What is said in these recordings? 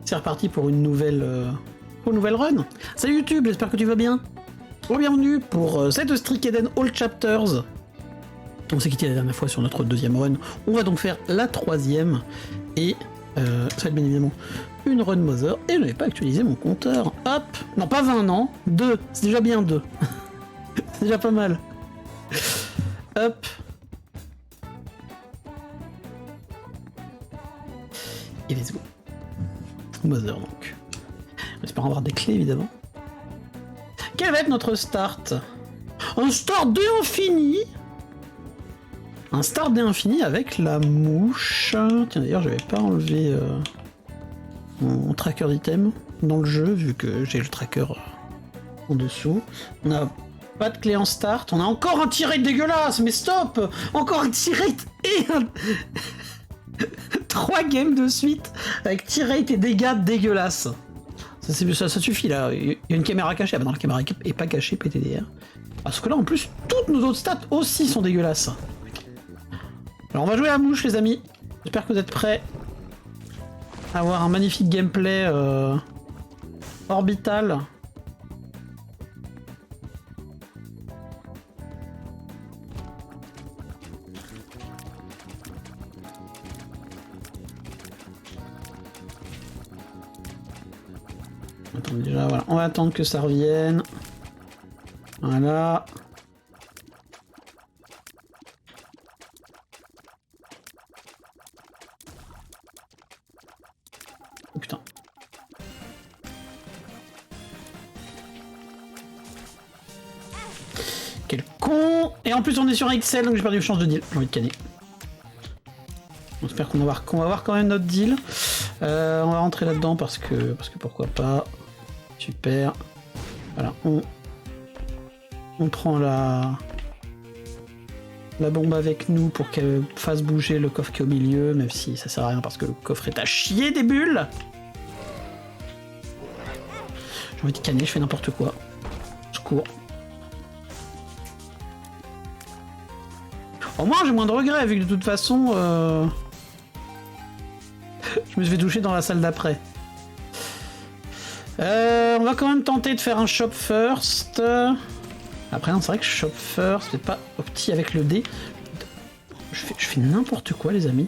C'est reparti pour une nouvelle run. Salut YouTube, j'espère que tu vas bien. Bienvenue pour cette Strikeeden All Chapters. On s'est quitté la dernière fois sur notre deuxième run. On va donc faire la troisième. Et ça va être bien évidemment une run Mother. Et je n'avais pas actualisé mon compteur. Hop. Non, pas 20, non. 2. C'est déjà bien 2. C'est déjà pas mal. Hop. Et let's go. Mother donc. On espère avoir des clés évidemment. Quel va être notre start? Un start de infini. Un start de infini avec la mouche. Tiens d'ailleurs j'avais pas enlevé mon tracker d'item dans le jeu vu que j'ai le tracker en dessous. On a pas de clé en start. On a encore un tirate dégueulasse. Mais stop. Encore un tirate et un... 3 games de suite avec tirate et dégâts dégueulasses. Ça suffit là, il y a une caméra cachée. Ah bah non, la caméra est pas cachée, PTDR. Parce que là en plus, toutes nos autres stats aussi sont dégueulasses. Alors on va jouer à la mouche les amis. J'espère que vous êtes prêts à avoir un magnifique gameplay orbital. Attends, déjà, voilà. On va attendre que ça revienne. Voilà. Oh putain. Quel con! Et en plus on est sur XL donc j'ai perdu une chance de deal. J'ai envie de canner. J'espère qu'on va voir quand même notre deal. On va rentrer là-dedans parce que pourquoi pas. Super. Voilà, on prend la bombe avec nous pour qu'elle fasse bouger le coffre qui est au milieu, même si ça sert à rien parce que le coffre est à chier des bulles. J'ai envie de canner, je fais n'importe quoi. Je cours. Au moins j'ai moins de regrets vu que de toute façon je me suis fait toucher dans la salle d'après. On va quand même tenter de faire un shop first. Après, non, c'est vrai que shop first, c'est pas opti avec le dé. Je fais n'importe quoi, les amis.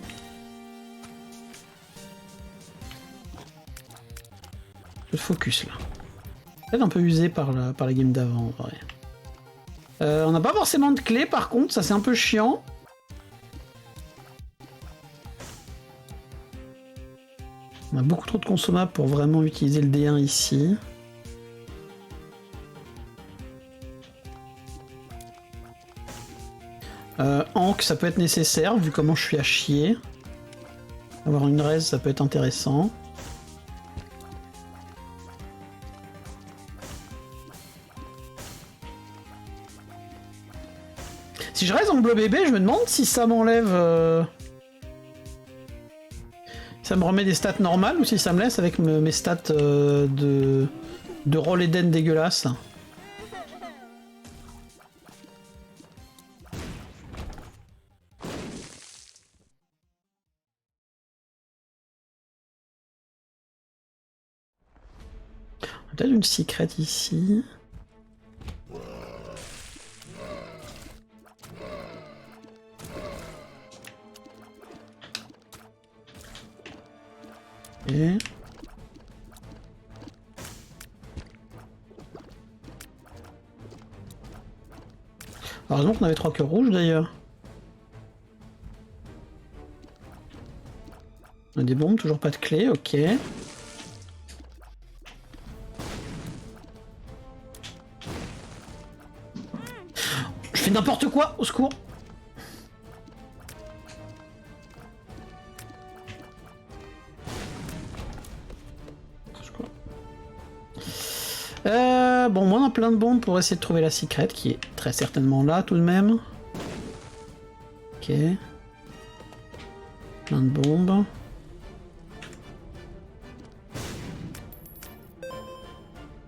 Le focus là. Peut-être un peu usé par la game d'avant, en vrai. On n'a pas forcément de clé, par contre, ça c'est un peu chiant. On a beaucoup trop de consommables pour vraiment utiliser le D1 ici. Ankh, ça peut être nécessaire, vu comment je suis à chier. Avoir une raise, ça peut être intéressant. Si je reste en bleu bébé, je me demande si ça m'enlève... Ça me remet des stats normales ou si ça me laisse avec mes stats de roll Eden dégueulasse. Peut-être une secret ici. Et... heureusement qu'on avait 3 cœurs rouges d'ailleurs. On a des bombes, toujours pas de clé, ok. Je fais n'importe quoi, au secours. Bon, moi on a plein de bombes pour essayer de trouver la secret qui est très certainement là tout de même. Ok. Plein de bombes.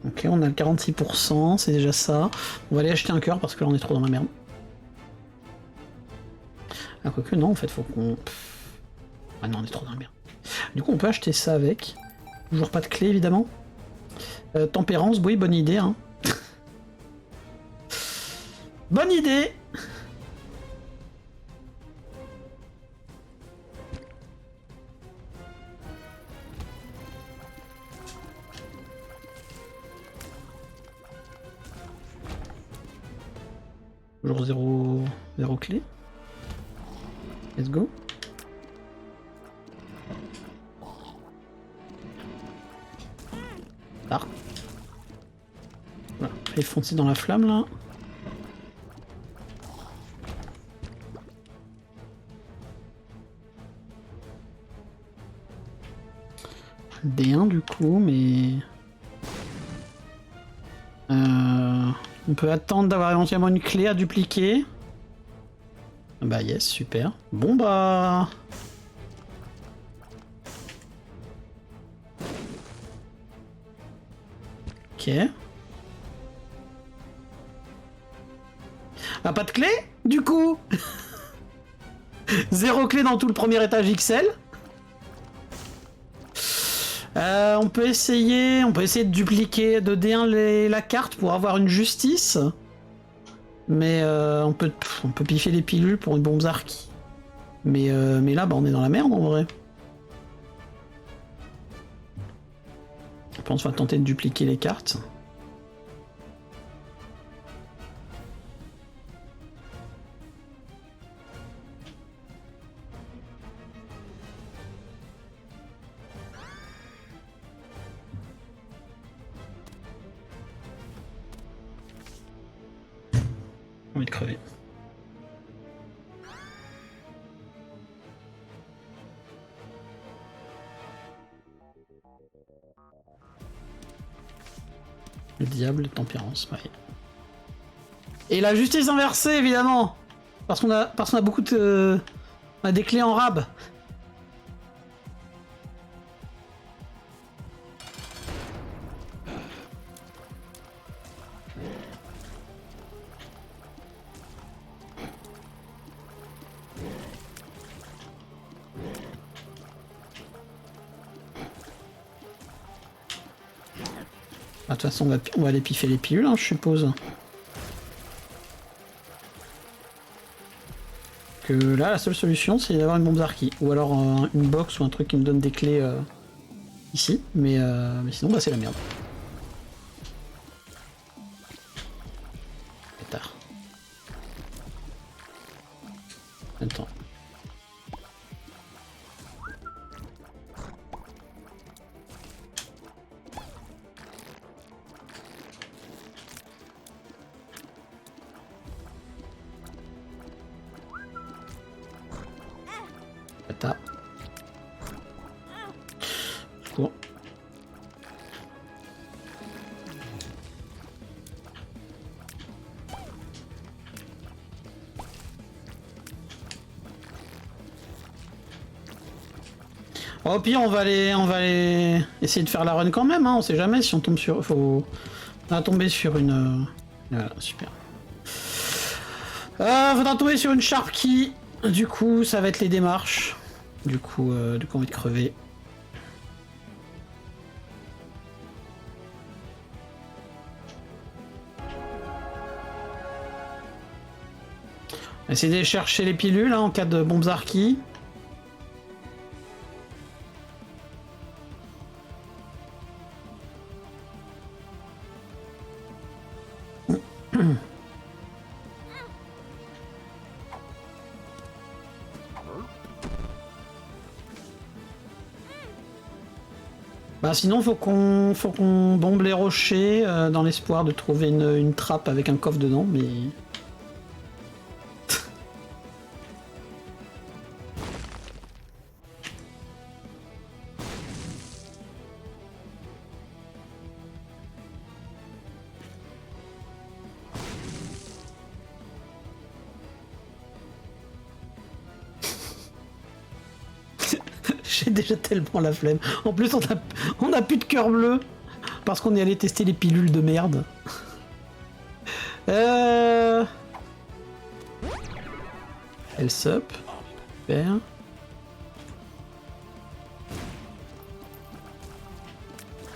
Ok, on a le 46%, c'est déjà ça. On va aller acheter un cœur parce que là on est trop dans la merde. Ah, quoique non, en fait, faut qu'on... Ah non, on est trop dans la merde. Du coup, on peut acheter ça avec. Toujours pas de clé, évidemment. Tempérance, oui, bonne idée. Hein. Bonne idée. Toujours zéro clé. Let's go. Ah. Voilà, il foncer dans la flamme là. D1 du coup, mais... on peut attendre d'avoir éventuellement une clé à dupliquer. Bah yes, super. Bon bah... Ok. Ah, pas de clé du coup. Zéro clé dans tout le premier étage XL. On peut essayer de dupliquer de D1 la carte pour avoir une justice. Mais on peut piffer les pilules pour une bombe Zarki. Mais là, bah, on est dans la merde en vrai. Je pense qu'on va tenter de dupliquer les cartes. J'ai envie de crever. Le diable, tempérance, ouais. Et la justice inversée, évidemment. Parce qu'on a beaucoup de... On a des clés en rab. De toute façon, on va aller piffer les pilules, hein, je suppose. Que là, la seule solution, c'est d'avoir une bombe Zarki. Ou alors une box ou un truc qui me donne des clés ici. Mais sinon, bah, c'est la merde. Pétard. Attends. Cool. Au pire, on va aller essayer de faire la run quand même, hein, on sait jamais si on tombe sur... On va tomber sur une... Voilà, super. Faudra tomber sur une Sharp Key. Du coup, ça va être les démarches. Du coup, on va être crevé. Essayer de chercher les pilules hein, en cas de bombes Zarki. Bah sinon faut qu'on bombe les rochers dans l'espoir de trouver une trappe avec un coffre dedans, mais... J'ai déjà tellement la flemme. En plus, on a plus de cœur bleu parce qu'on est allé tester les pilules de merde. Health up. Super.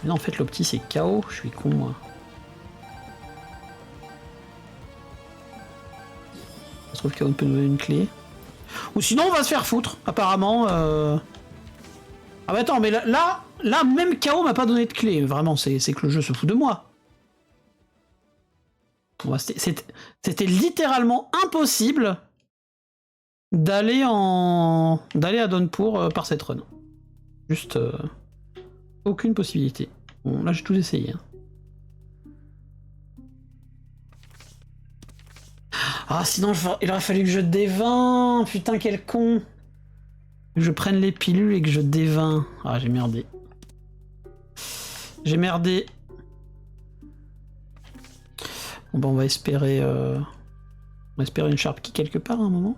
Mais là, en fait, l'opti, c'est KO. Je suis con, moi. Ça se trouve KO peut nous donner une clé. Ou sinon, on va se faire foutre, apparemment. Ah bah attends, mais là même KO m'a pas donné de clé. Vraiment, c'est que le jeu se fout de moi. Bon, c'était littéralement impossible d'aller à Downpour par cette run. Juste aucune possibilité. Bon, là j'ai tout essayé. Hein. Ah, sinon il aurait fallu que je dévin. Putain, quel con. Que je prenne les pilules et que je dévin. Ah, j'ai merdé. J'ai merdé. Bon bah on va espérer une sharp key quelque part à un moment.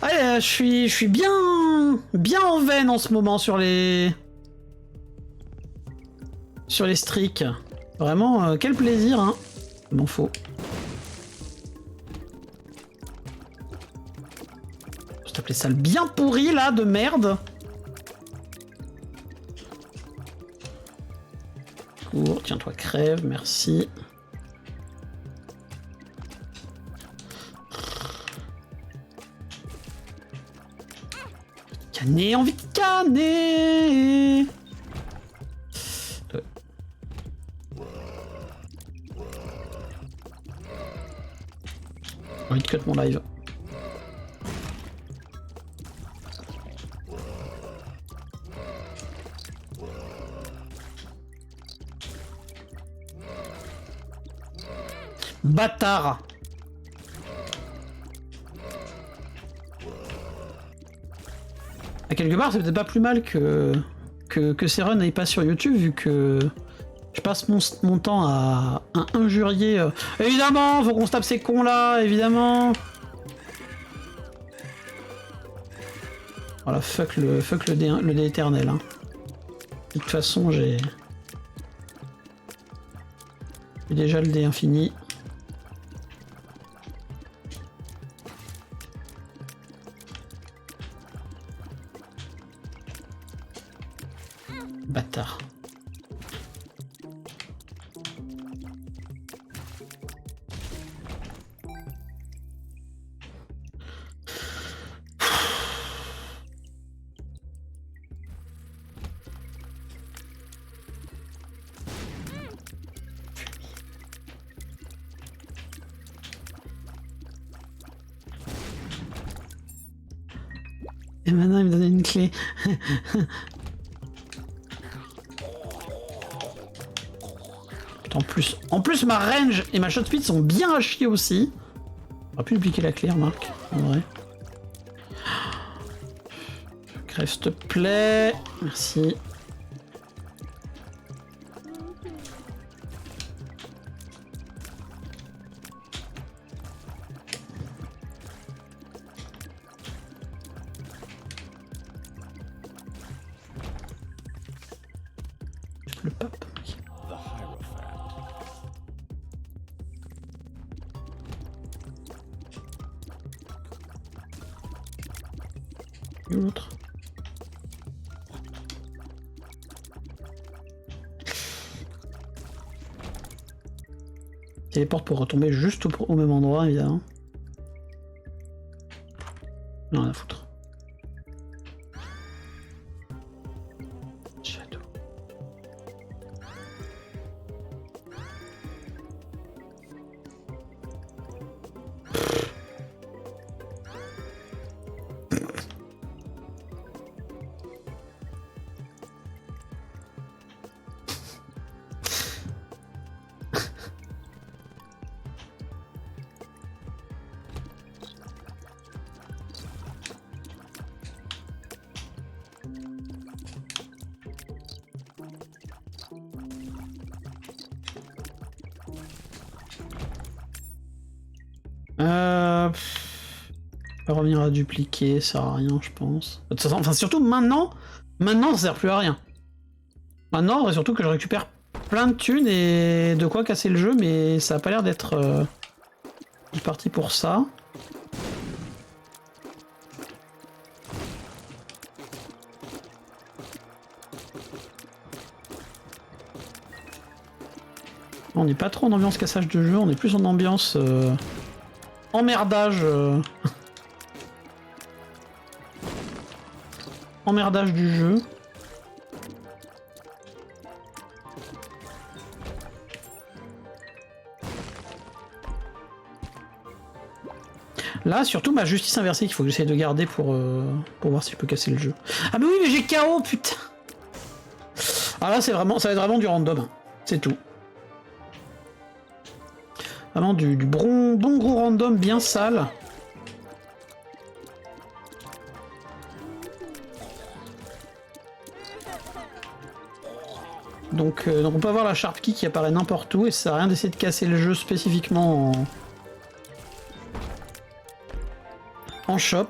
Allez, je suis bien en veine en ce moment sur les streaks. Vraiment, quel plaisir, hein. Il m'en faut. Je t'appelais ça le bien pourri là de merde. Cours, tiens-toi, crève, merci. Canner, envie de canner. J'ai envie de cut mon live. Bâtard. À quelque part, c'est peut-être pas plus mal que ces runs n'aillent pas sur YouTube, vu que je passe mon temps à injurier. Évidemment, faut qu'on se tape ces cons là, évidemment. Voilà, fuck le dé éternel. Hein. De toute façon, j'ai déjà le dé infini. Bâtard. Et maintenant il me donne une clé. En plus ma range et ma shot speed sont bien à chier aussi. On aurait pu dupliquer la clé, remarque, en vrai. Crève s'il te plaît. Merci. Le pape. L'autre. Téléporte pour retomber juste au même endroit, évidemment. Non, à foutre. Shadow. Pas revenir à dupliquer, ça sert à rien, je pense. De toute façon, enfin, surtout maintenant, ça sert plus à rien. Maintenant, il faudrait surtout que je récupère plein de thunes et de quoi casser le jeu, mais ça a pas l'air d'être Je suis parti pour ça. On n'est pas trop en ambiance cassage de jeu, on est plus en ambiance emmerdage. Emmerdage du jeu. Là, surtout ma justice inversée qu'il faut que j'essaie de garder pour voir si je peux casser le jeu. Ah mais oui, mais j'ai KO, putain. Ah là, c'est vraiment, ça va être vraiment du random. C'est tout. Vraiment du bon gros random bien sale. Donc on peut avoir la Sharp Key qui apparaît n'importe où et ça sert à rien d'essayer de casser le jeu spécifiquement en shop.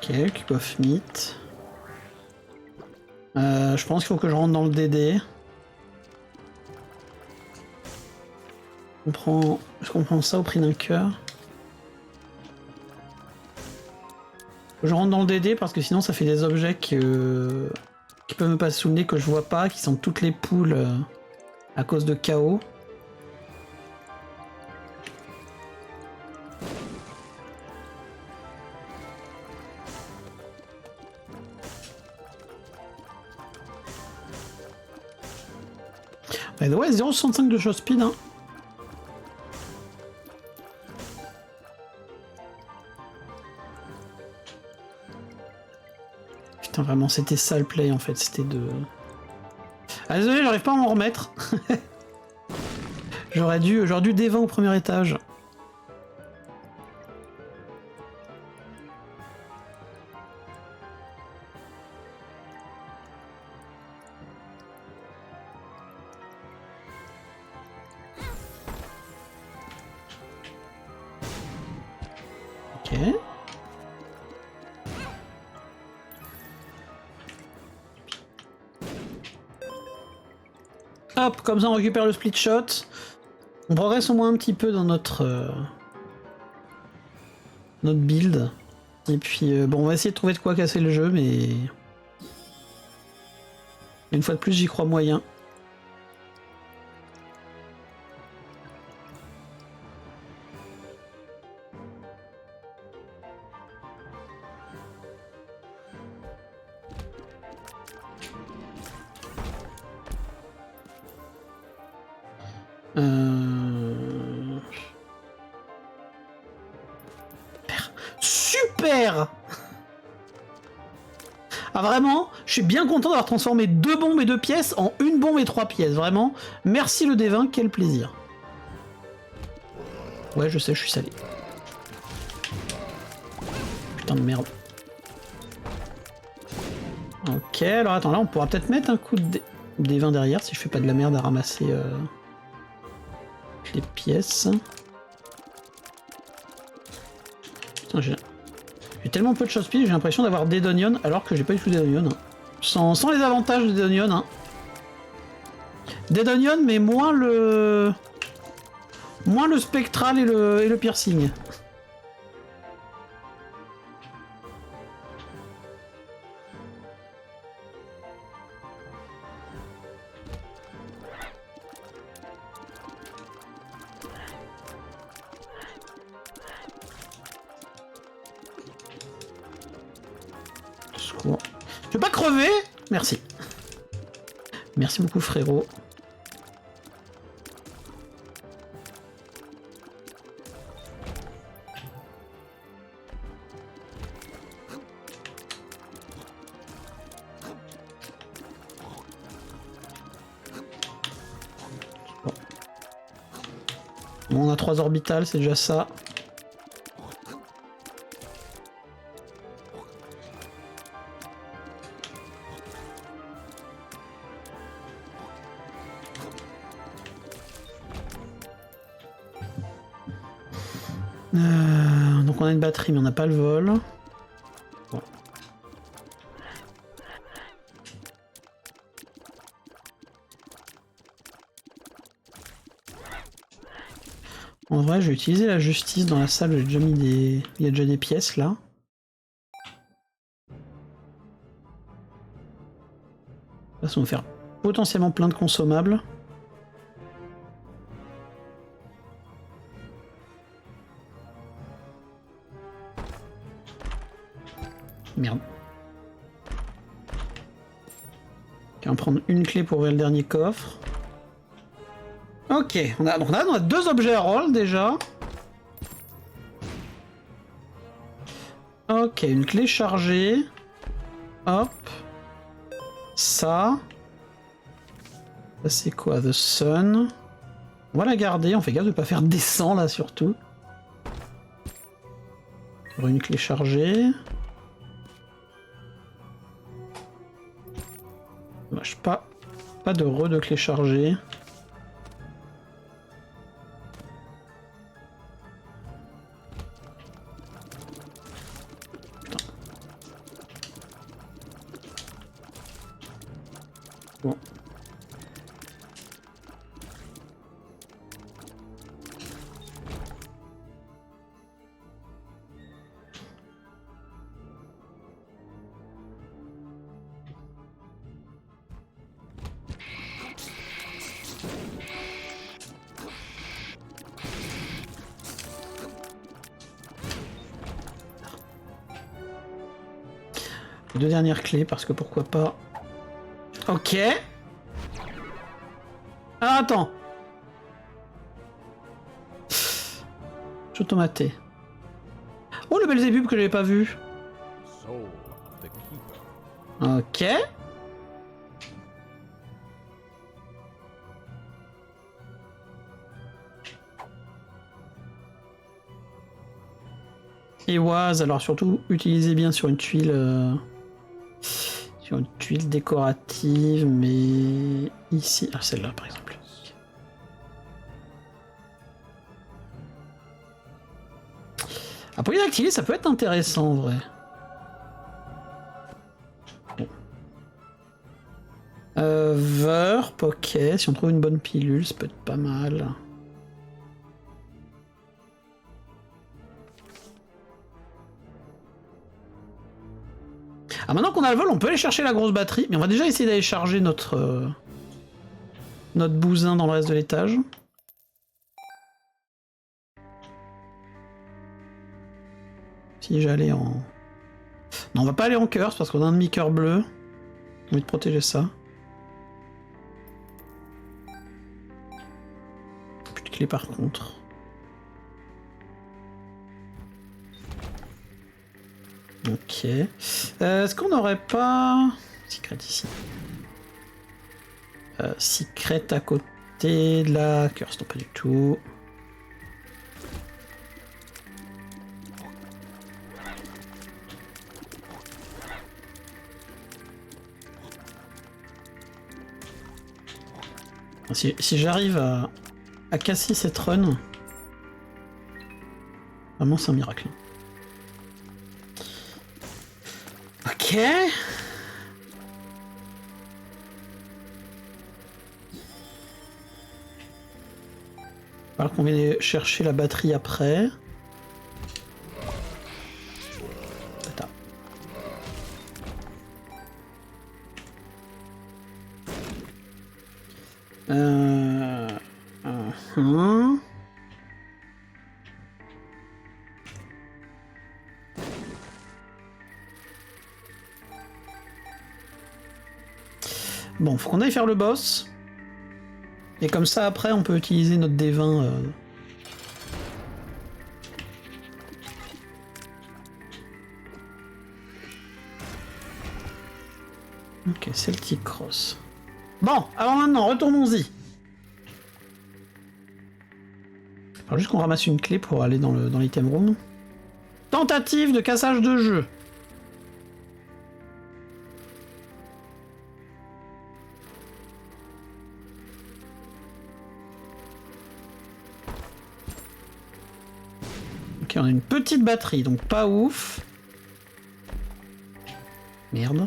Ok, Cube of Meat. Je pense qu'il faut que je rentre dans le DD. Je comprends ça au prix d'un cœur. Je rentre dans le DD parce que sinon ça fait des objets qui peuvent me passer sous le nez que je vois pas, qui sont toutes les poules à cause de KO. Ouais, 0,65 de shot speed, hein. Putain, vraiment, c'était ça le play en fait, c'était de... Ah désolé, j'arrive pas à m'en remettre. J'aurais dû D20 au premier étage. Ok. Hop, comme ça on récupère le split shot. On progresse au moins un petit peu dans notre build. Et puis bon, on va essayer de trouver de quoi casser le jeu, mais une fois de plus j'y crois moyen. Super. Ah vraiment, je suis bien content d'avoir transformé 2 bombes et 2 pièces en 1 bombe et 3 pièces, vraiment. Merci le D20, quel plaisir. Ouais, je sais, je suis salé. Putain de merde. Ok, alors attends, là on pourra peut-être mettre un coup de D20 derrière si je fais pas de la merde à ramasser les pièces. Putain, j'ai tellement peu de choses pile, j'ai l'impression d'avoir Dead Onion alors que j'ai pas du tout Dead Onion. Hein. Sans les avantages de Dead Onion. Hein. Dead Onion, mais moins le spectral et le piercing. Je vais pas crever. Merci. Merci beaucoup frérot. Bon, on a 3 orbitales, c'est déjà ça. Donc on a une batterie mais on n'a pas le vol. Bon. En vrai je vais utiliser la justice dans la salle, j'ai déjà mis des. Il y a déjà des pièces là. Ça va me faire potentiellement plein de consommables. Merde. On va prendre une clé pour ouvrir le dernier coffre. Ok, on a 2 objets à roll déjà. Ok, une clé chargée. Hop. Ça. Ça c'est quoi? The Sun. On va la garder, on fait gaffe de pas faire descend là surtout. Sur une clé chargée. Dommage, pas de clé chargée. Putain. Bon. Les 2 dernières clés parce que pourquoi pas. Ok. Ah, attends. J'automaté. Oh le Belzébuth que j'avais pas vu. Ok. Et Oise, alors surtout utilisez bien sur une tuile. Sur une tuile décorative, mais ici. Ah, celle-là par exemple. Ah, polydactylé, ça peut être intéressant en vrai. Bon. Verp, ok. Si on trouve une bonne pilule, ça peut être pas mal. Ah, maintenant qu'on a le vol, on peut aller chercher la grosse batterie, mais on va déjà essayer d'aller charger notre bousin dans le reste de l'étage. Si j'allais en... Non, on va pas aller en curse parce qu'on a un demi-cœur bleu. J'ai envie de protéger ça. Plus de clé par contre. Ok. Est-ce qu'on n'aurait pas... Secret ici. Secret à côté de la curse, non pas du tout. Si j'arrive à casser cette run, vraiment c'est un miracle. Ok. Alors qu'on vient chercher la batterie après. Attends. Bon, faut qu'on aille faire le boss. Et comme ça, après, on peut utiliser notre D20. Ok, Celtic Cross. Bon, alors maintenant, retournons-y. Alors juste qu'on ramasse une clé pour aller dans l'item room. Tentative de cassage de jeu. Ok, on a une petite batterie, donc pas ouf. Merde.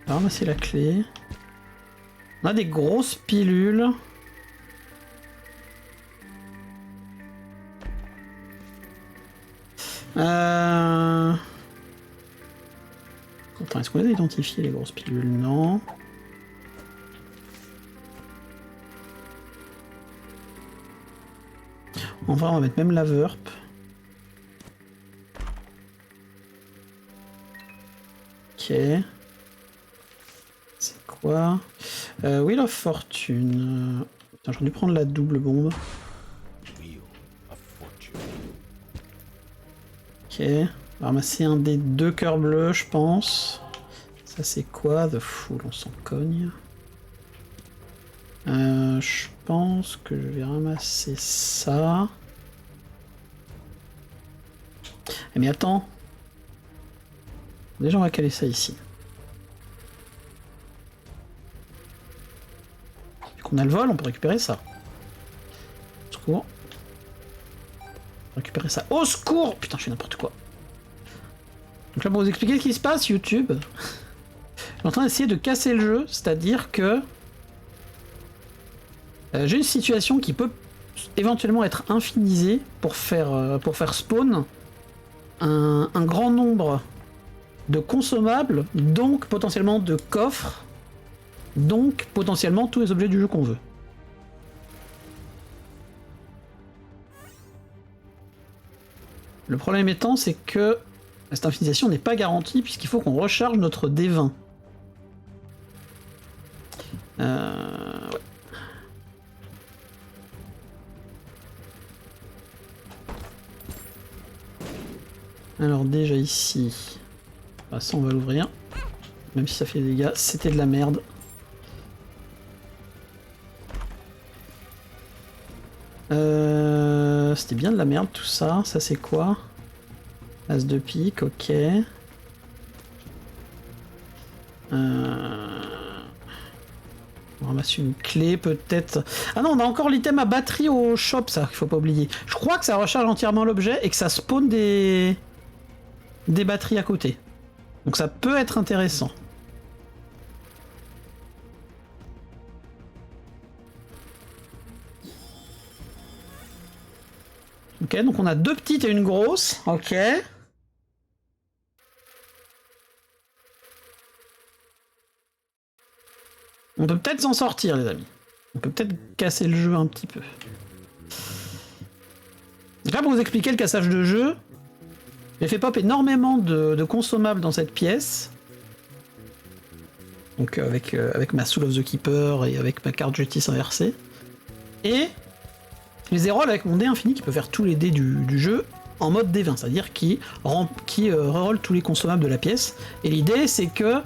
On va ramasser la clé. On a des grosses pilules. Attends, est-ce qu'on les a identifiées les grosses pilules? Non. Enfin, on va mettre même la verp. Ok. C'est quoi? Wheel of Fortune. Putain, j'aurais dû prendre la double bombe. Ok. On va ramasser un des 2 cœurs bleus, je pense. Ça, c'est quoi? The Fool, on s'en cogne. Je pense que je vais ramasser ça. Mais attends. Déjà, on va caler ça ici. Vu qu'on a le vol, on peut récupérer ça. Au secours. Récupérer ça. Au secours! Putain, je fais n'importe quoi. Donc là, pour vous expliquer ce qui se passe, YouTube, je suis en train d'essayer de casser le jeu, c'est-à-dire que j'ai une situation qui peut éventuellement être infinisée pour faire spawn un grand nombre de consommables, donc potentiellement de coffres, donc potentiellement tous les objets du jeu qu'on veut. Le problème étant, c'est que cette infinisation n'est pas garantie puisqu'il faut qu'on recharge notre D20. Ouais. Alors déjà ici, bah ça on va l'ouvrir, même si ça fait des dégâts, c'était de la merde. C'était bien de la merde tout ça, ça c'est quoi? As de pique, ok. On ramasse une clé peut-être. Ah non, on a encore l'item à batterie au shop, ça, qu'il faut pas oublier. Je crois que ça recharge entièrement l'objet et que ça spawn des batteries à côté. Donc ça peut être intéressant. Ok, donc on a 2 petites et une grosse. Ok. On peut peut-être s'en sortir, les amis. On peut peut-être casser le jeu un petit peu. Là, pour vous expliquer le cassage de jeu, j'ai fait pop énormément de consommables dans cette pièce. Donc avec ma Soul of the Keeper et avec ma carte justice inversée. Et je les ai roll avec mon dé infini qui peut faire tous les dés du jeu en mode D20, c'est-à-dire qui reroll tous les consommables de la pièce. Et l'idée, c'est que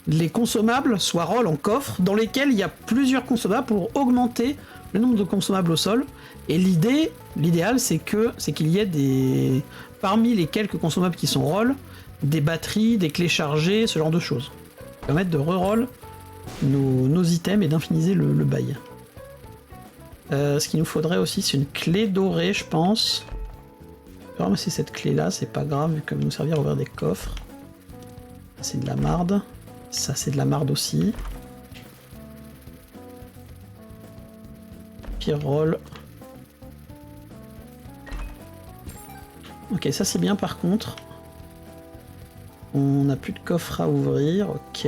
les consommables soient roll en coffre dans lesquels il y a plusieurs consommables pour augmenter le nombre de consommables au sol. Et l'idéal, c'est qu'il y ait des, parmi les quelques consommables qui sont roll, des batteries, des clés chargées, ce genre de choses. Ça permettre de reroll nos items et d'infiniser le bail. Ce qu'il nous faudrait aussi, c'est une clé dorée, je pense. Je vais ramasser cette clé-là, c'est pas grave, vu qu'elle va nous servir à ouvrir des coffres. C'est de la marde. Ça, c'est de la marde aussi. Puis roll. Ok, ça c'est bien par contre. On n'a plus de coffre à ouvrir, ok.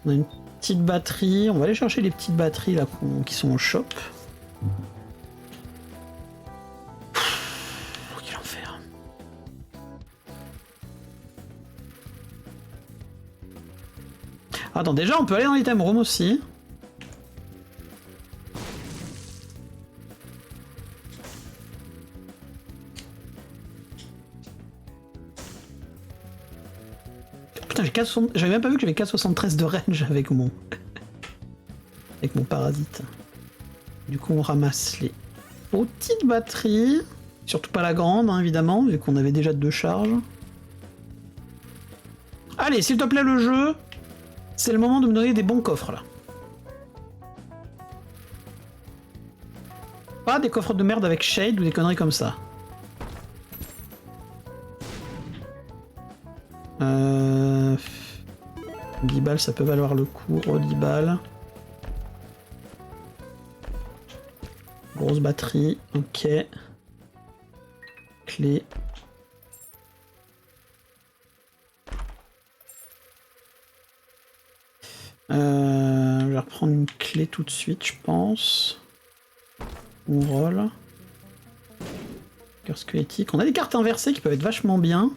On a une petite batterie, on va aller chercher les petites batteries là qui sont au shop. Quel enfer. Attends, déjà on peut aller dans l'item room aussi. Putain, j'avais même pas vu que j'avais 4,73 de range avec mon parasite. Du coup, on ramasse les petites batteries. Surtout pas la grande, hein, évidemment, vu qu'on avait déjà 2 charges. Allez, s'il te plaît, le jeu. C'est le moment de me donner des bons coffres, là. Pas des coffres de merde avec shade ou des conneries comme ça. 10 balles, ça peut valoir le coup. 10 balles. Grosse batterie, ok. Clé. Je vais reprendre une clé tout de suite, je pense. On roll. Cœur squelettique. On a des cartes inversées qui peuvent être vachement bien.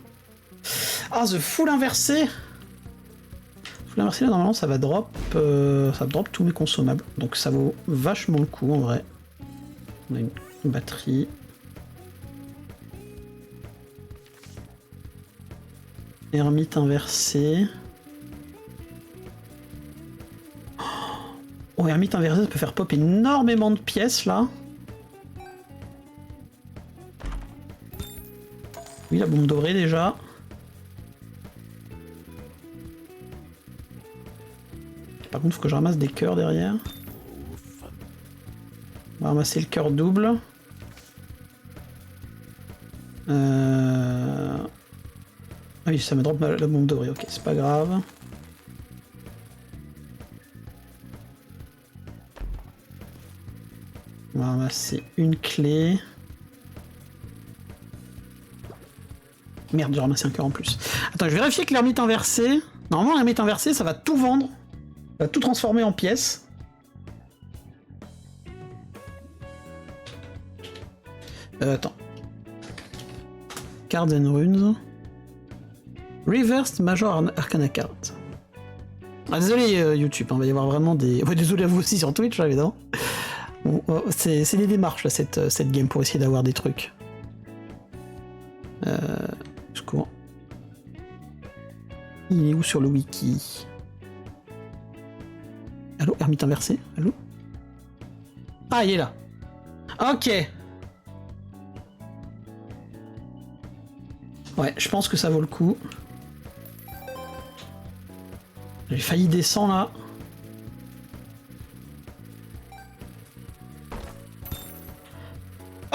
Ah, The Full inversé. Full inversé, là, normalement, ça va drop tous mes consommables. Donc ça vaut vachement le coup, en vrai. On a une batterie. Ermite inversé. Oh, ermite inversé, ça peut faire pop énormément de pièces, là. Oui, la bombe dorée, déjà. Par contre, il faut que je ramasse des cœurs derrière. On va ramasser le cœur double. Ah oui, ça me drop la bombe dorée, ok, c'est pas grave. On va ramasser une clé. Merde, j'ai ramassé un cœur en plus. Attends, je vais vérifier que l'ermite inversé... Normalement, l'ermite inversé, ça va tout vendre. Ça va tout transformer en pièces. Attends. Cards and Runes. Reversed Major Arcana Card. Ah, désolé YouTube, hein, il va y avoir vraiment des... Ouais, désolé à vous aussi sur Twitch, là, évidemment. Bon, c'est des démarches, là, cette game, pour essayer d'avoir des trucs. Je cours. Il est où sur le wiki? Allô, ermite inversé? Allô? Ah, il est là. Ok. Ouais, je pense que ça vaut le coup. J'ai failli descendre là.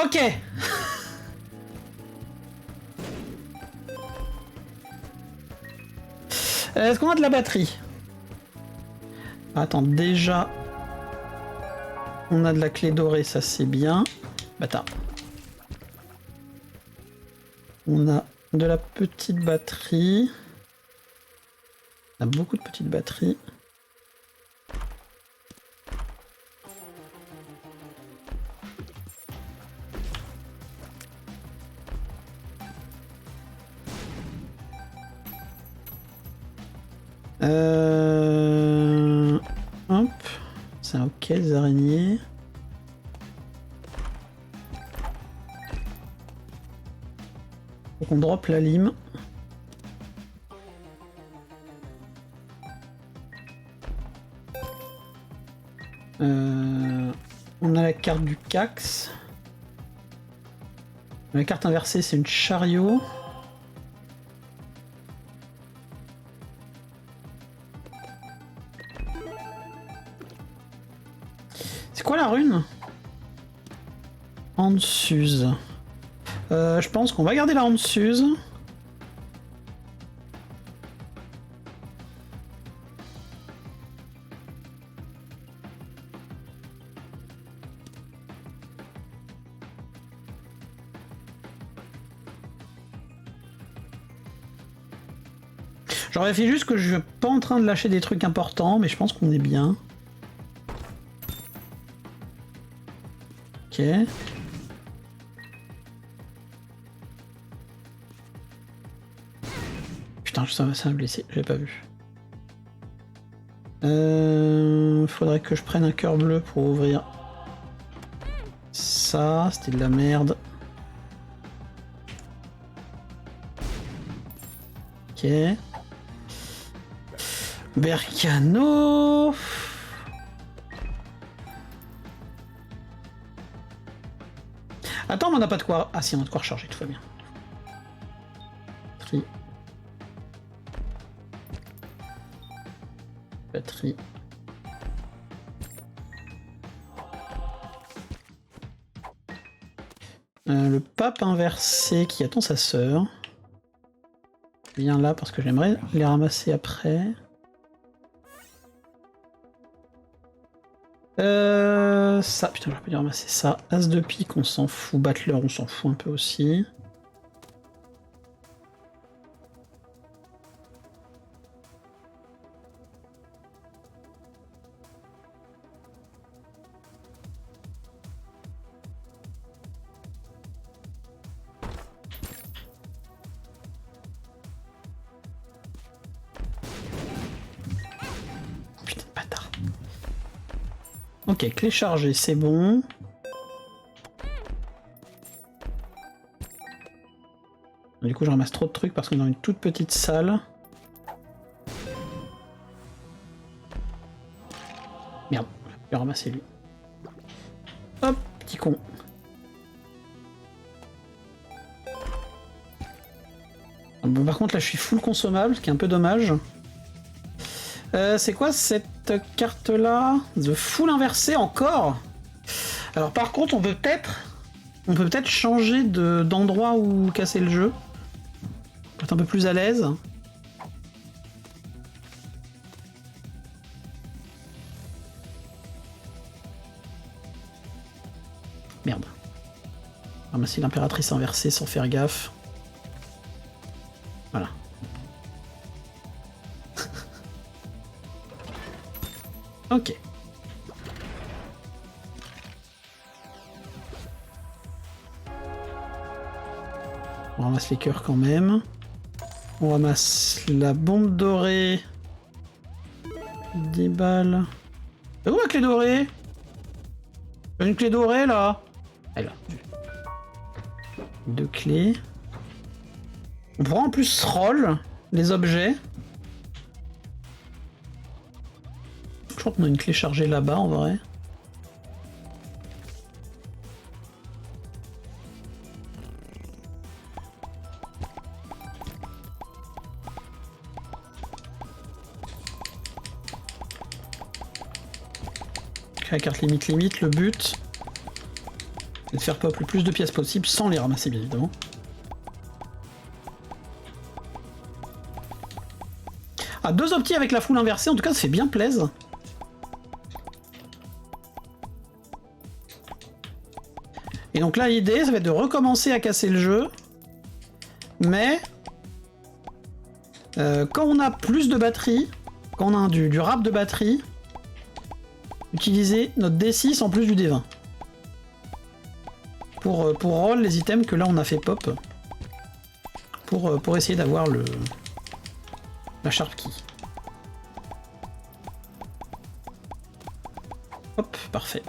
Ok. Est-ce qu'on a de la batterie? Attends, déjà... On a de la clé dorée, ça c'est bien. Bâtard. On a de la petite batterie. On a beaucoup de petites batteries. Hop. C'est ok, les araignées. Faut qu'on drop la lime. On a la carte du Cax. La carte inversée, c'est une chariot. C'est quoi la rune? Ansuz. Je pense qu'on va garder la Ansuz. Je vérifie juste que je suis pas en train de lâcher des trucs importants, mais je pense qu'on est bien. Ok. Putain, ça m'a blessé, je l'ai pas vu. Faudrait que je prenne un cœur bleu pour ouvrir ça, c'était de la merde. Ok. Bercano. Attends, mais on n'a pas de quoi... Ah si, on a de quoi recharger, tout va bien. Batterie. Batterie. Le pape inversé qui attend sa sœur. Viens là parce que j'aimerais les ramasser après. Ça, putain, j'aurais pu les ramasser ça. As de pique, on s'en fout. Battler, on s'en fout un peu aussi. Putain de bâtard. Ok, clé chargée, c'est bon. Du coup, je ramasse trop de trucs parce qu'on est dans une toute petite salle. Merde, je vais ramasser lui. Hop, petit con. Bon, par contre, là, je suis full consommable, ce qui est un peu dommage. C'est quoi cette carte-là? The full inversé encore? Alors, par contre, on peut peut-être changer d'endroit où casser le jeu. Pour être un peu plus à l'aise. Merde. Ramasser l'impératrice inversée sans faire gaffe. Voilà. Ok. On ramasse les cœurs quand même. On ramasse la bombe dorée. 10 balles. C'est où la clé dorée? Une clé dorée là? Elle là. 2 clés. On pourra en plus roll les objets. Je crois qu'on a une clé chargée là-bas en vrai. La carte limite, le but c'est de faire pop le plus de pièces possible sans les ramasser bien évidemment. Ah, 2 optis avec la foule inversée, en tout cas ça fait bien plaisir. Et donc là l'idée ça va être de recommencer à casser le jeu, mais quand on a plus de batterie, quand on a du rap de batterie, utiliser notre D6 en plus du D20. Pour roll les items que là on a fait pop. Pour essayer d'avoir la sharp key. Hop, parfait.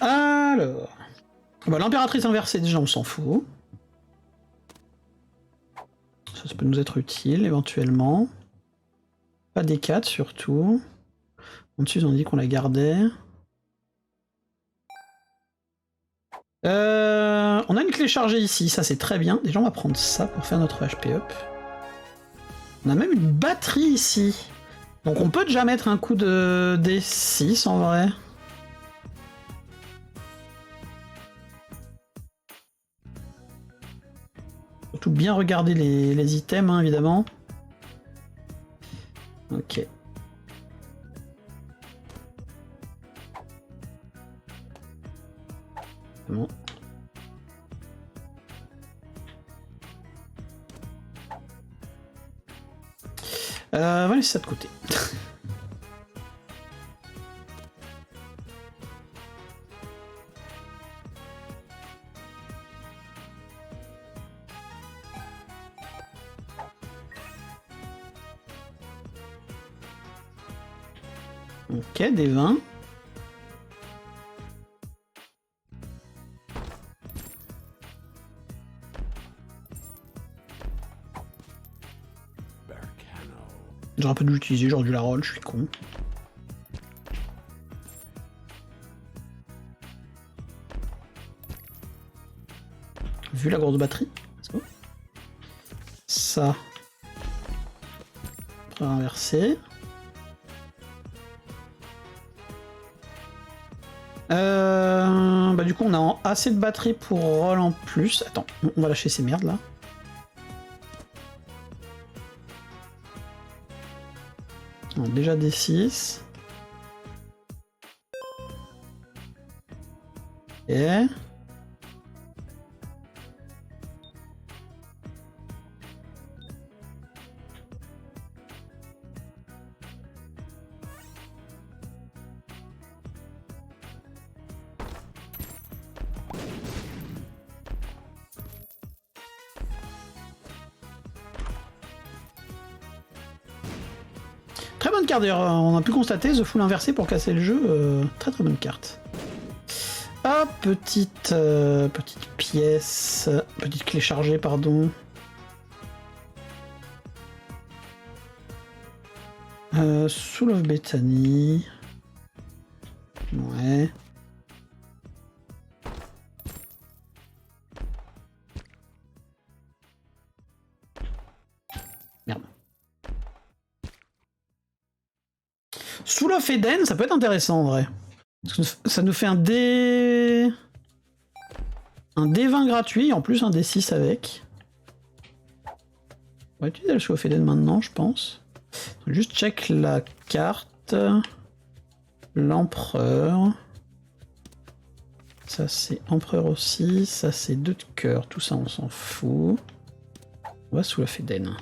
Alors... Bah, l'impératrice inversée, déjà, on s'en fout. Ça peut nous être utile, éventuellement. Pas des 4, surtout. En dessus, ils ont dit qu'on la gardait. On a une clé chargée ici, ça c'est très bien. Déjà, on va prendre ça pour faire notre HP up. On a même une batterie ici. Donc on peut déjà mettre un coup de D6 en vrai. Surtout bien regarder les items, hein, évidemment. Ok. Bon. On va laisser ça de côté. Ok, des 20. J'aurais pas dû l'utiliser, j'aurais dû la roll, je suis con. Vu la grosse batterie. Let's go. Ça. On va inverser. Bah du coup on a assez de batterie pour roll en plus. Attends, on va lâcher ces merdes là. Non, déjà des 6. Et... Très bonne carte d'ailleurs, on a pu constater The Fool inversé pour casser le jeu, très très bonne carte. Ah, petite pièce, petite clé chargée, pardon. Soul of Bethany. Ouais. Merde. Soul of Eden, ça peut être intéressant en vrai. Parce que ça nous fait un D20 gratuit, en plus un D6 avec. On va utiliser le Soul of Eden maintenant, je pense. Juste check la carte. L'empereur. Ça c'est empereur aussi, ça c'est 2 de cœur, tout ça on s'en fout. On va sous la Eden.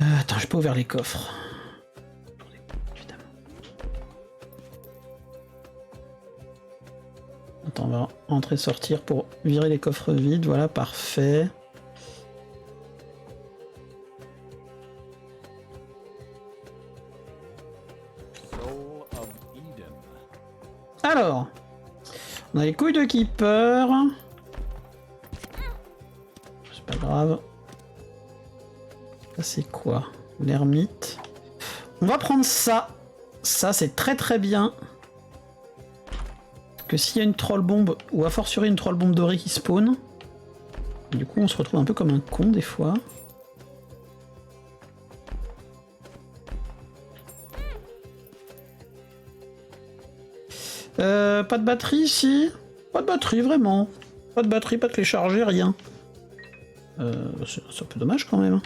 Attends, j'ai pas ouvert les coffres. Attends, on va entrer sortir pour virer les coffres vides, voilà, parfait. Alors, on a les couilles de Keeper. C'est pas grave. Ça c'est quoi? L'ermite. On va prendre ça. Ça c'est très très bien. Que s'il y a une troll bombe, ou a fortiori une troll bombe dorée qui spawn, du coup on se retrouve un peu comme un con des fois. Pas de batterie ici? Pas de batterie vraiment. Pas de batterie, pas de clé chargée, rien. C'est un peu dommage quand même.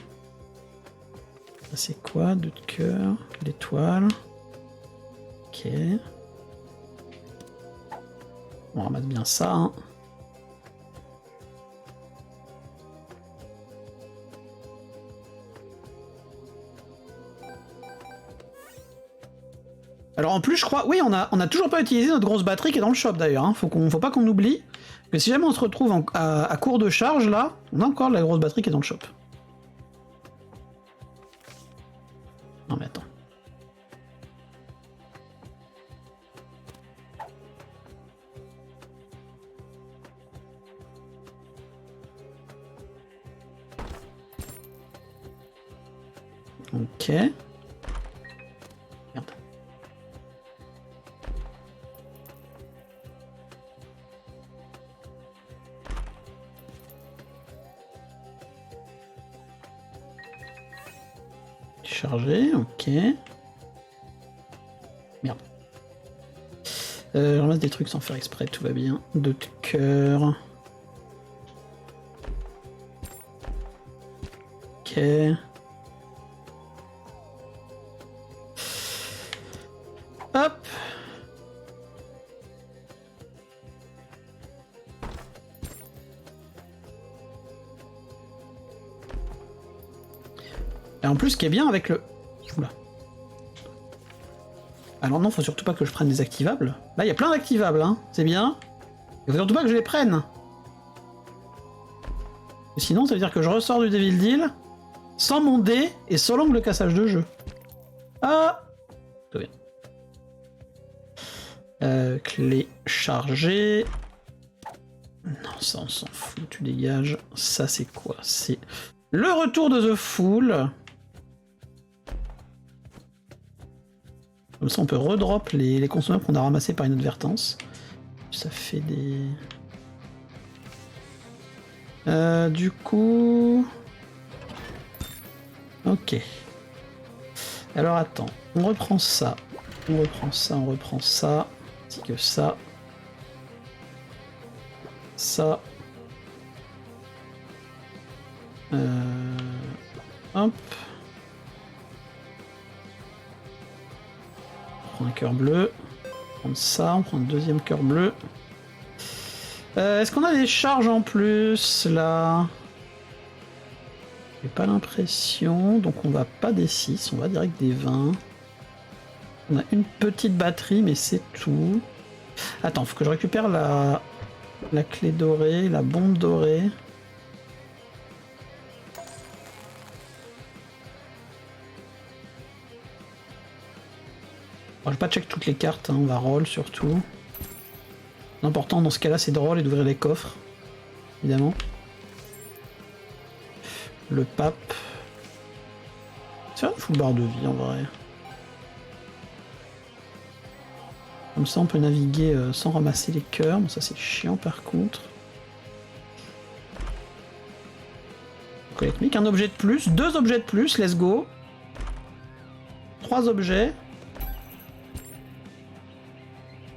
Ça c'est quoi? 2 de cœur, l'étoile. Ok. On ramasse bien ça. Hein. Alors en plus je crois, oui on a toujours pas utilisé notre grosse batterie qui est dans le shop d'ailleurs, hein. Faut pas qu'on oublie que si jamais on se retrouve à court de charge là, on a encore la grosse batterie qui est dans le shop. Non mais attends. Ok. Merde. Chargé, ok. Merde. Je ramasse des trucs sans faire exprès, tout va bien. 2 de cœur. Ok. Hop. Et en plus, ce qui est bien avec le... Oula. Alors non, faut surtout pas que je prenne des activables. Là, il y a plein d'activables, hein. C'est bien. Il faut surtout pas que je les prenne. Sinon, ça veut dire que je ressors du Devil Deal sans mon dé et sans l'angle cassage de jeu. Ah, tout bien. Clé chargée. Non, ça on s'en fout, tu dégages. Ça c'est quoi? C'est le retour de The Fool. Comme ça on peut redrop les consommables qu'on a ramassés par inadvertance. Ça fait des... du coup... Ok. Alors attends, on reprend ça. On reprend ça, on reprend ça. Ainsi que ça. Ça. Hop. On prend un cœur bleu. On prend ça, on prend un deuxième cœur bleu. Est-ce qu'on a des charges en plus là? J'ai pas l'impression, donc on va pas des 6, on va direct des 20. On a une petite batterie, mais c'est tout. Attends, faut que je récupère la clé dorée, la bombe dorée. Bon, je vais pas check toutes les cartes, hein, on va roll surtout. L'important dans ce cas-là, c'est de roll et d'ouvrir les coffres, évidemment. Le pape. C'est vrai, full barre de vie en vrai. Comme ça, on peut naviguer sans ramasser les cœurs. Bon, ça, c'est chiant par contre. Collecte un objet de plus, 2 objets de plus, let's go. 3 objets.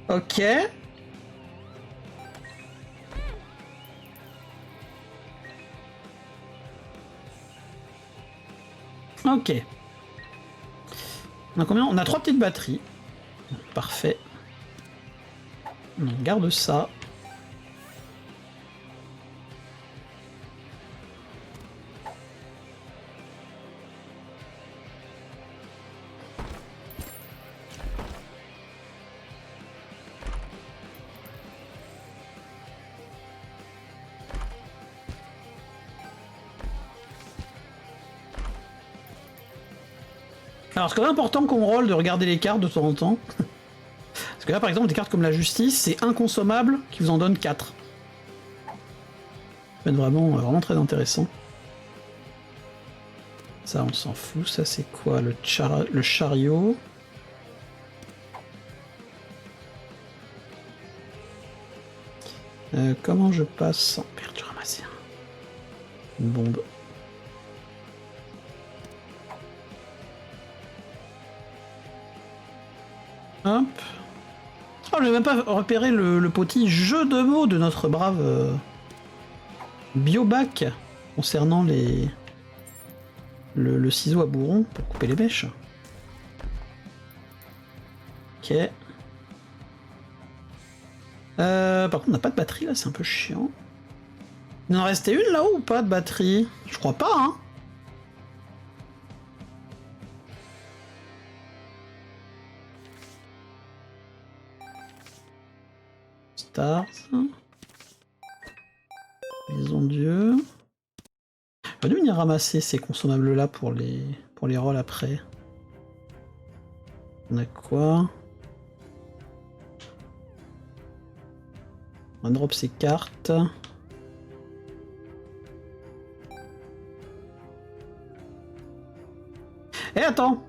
Ok. Ok. On a combien? On a 3 petites batteries. Parfait. On garde ça. Alors, c'est quand même important qu'on roll de regarder les cartes de temps en temps. Parce que là, par exemple, des cartes comme la justice, c'est inconsommable qui vous en donne 4. Ça peut être vraiment très intéressant. Ça, on s'en fout. Ça, c'est quoi? Le chariot. Comment je passe sans perdre ramasser une bombe? Hop. Oh, j'ai même pas repéré le petit jeu de mots de notre brave Biobac concernant le ciseau à bourron pour couper les mèches. Ok. Par contre, on n'a pas de batterie là, c'est un peu chiant. Il en restait une là-haut ou pas de batterie? Je crois pas, hein. Stars. Maison Dieu. On va dû venir ramasser ces consommables là pour les rolls après. On a quoi? On drop ces cartes. Eh attends!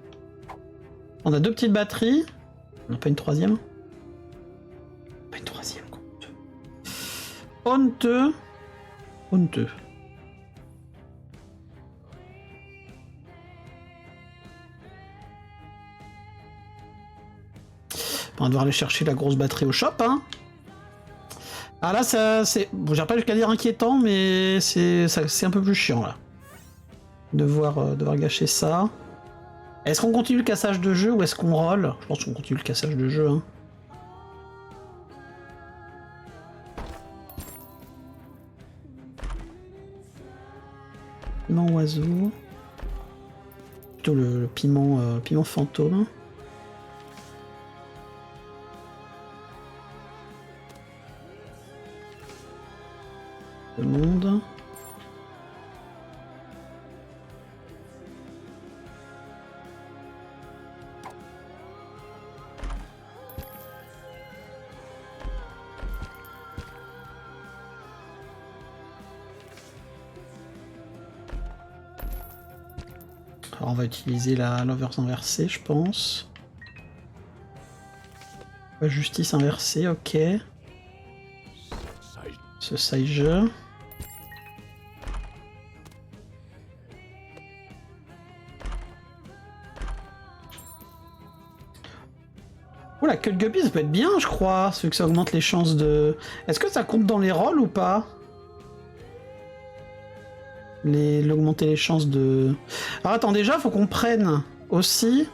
On a 2 petites batteries. On n'a pas une troisième? Pas une troisième, compte. Honteux. Honteux. On va devoir aller chercher la grosse batterie au shop, hein. Ah là, ça, c'est... Bon, j'irai pas jusqu'à dire inquiétant, mais c'est un peu plus chiant, là. Devoir gâcher ça. Est-ce qu'on continue le cassage de jeu ou est-ce qu'on roll? Je pense qu'on continue le cassage de jeu, hein. Piment oiseau. Plutôt le piment fantôme. Le monde. Alors on va utiliser la Lovers inversée, je pense. Justice inversée, ok. Ce Saige. Oh la Cut Guppy ça peut être bien je crois, vu que ça augmente les chances de... Est-ce que ça compte dans les rolls ou pas? L'augmenter les chances de... Alors attends, déjà faut qu'on prenne aussi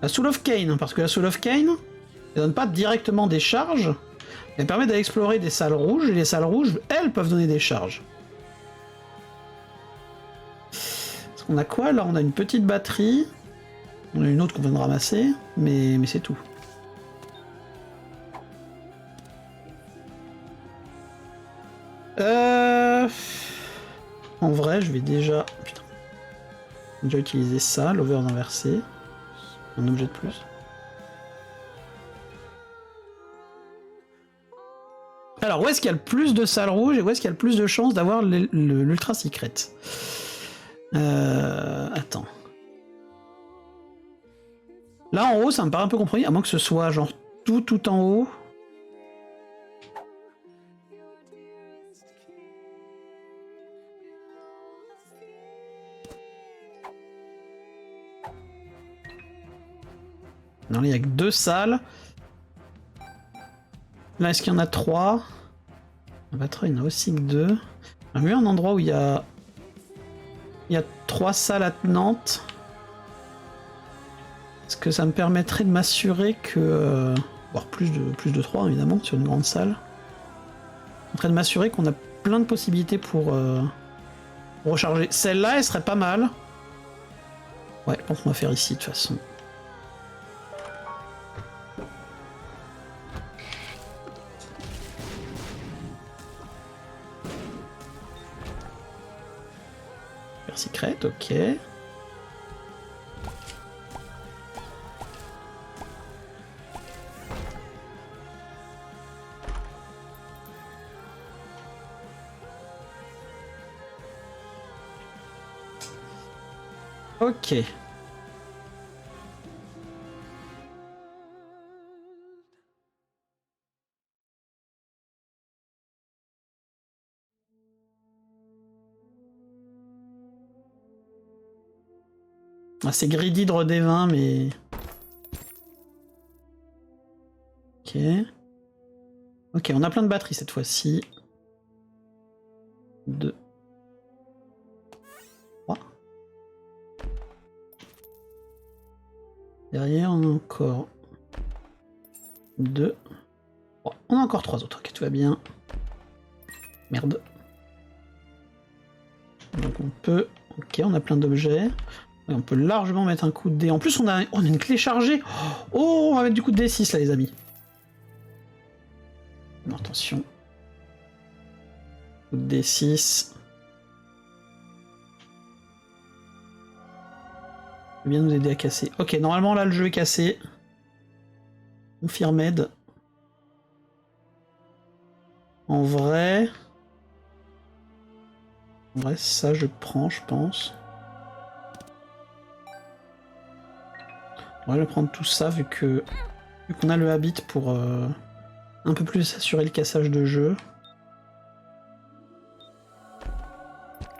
la Soul of Cain, parce que la Soul of Cain, elle donne pas directement des charges, elle permet d'aller explorer des salles rouges, et les salles rouges, elles, peuvent donner des charges. Parce qu'on a quoi là? On a une petite batterie, on a une autre qu'on vient de ramasser, mais c'est tout. En vrai, je vais déjà... Putain. J'ai déjà utilisé ça, l'over inversé. Un objet de plus. Alors, où est-ce qu'il y a le plus de salles rouges et où est-ce qu'il y a le plus de chances d'avoir l'ultra secret? Attends. Là, en haut, ça me paraît un peu compromis, à moins que ce soit genre tout en haut. Non, là, il n'y a que 2 salles. Là, est-ce qu'il y en a 3? Il y en a aussi que 2. Il y a un endroit où il y a... 3 salles attenantes. Est-ce que ça me permettrait de m'assurer que... voire plus de 3, évidemment, sur une grande salle. En train de m'assurer qu'on a plein de possibilités pour recharger. Celle-là, elle serait pas mal. Ouais, je pense qu'on va faire ici, de toute façon. Secret, ok. Ok. Ah, c'est greedy de des 20, mais... Ok. Ok, on a plein de batteries cette fois-ci. 2. 3. Derrière, on a encore 2. 3. On a encore 3 autres, ok, tout va bien. Merde. Donc on peut... Ok, on a plein d'objets. On peut largement mettre un coup de dé. En plus, on a une clé chargée. Oh, on va mettre du coup de D6 là, les amis. Non, attention. Coup de D6. Ça va bien nous aider à casser. Ok, normalement là, le jeu est cassé. Confirmed. En vrai, ça je prends, je pense. On va prendre tout ça vu qu'on a le habit pour un peu plus assurer le cassage de jeu.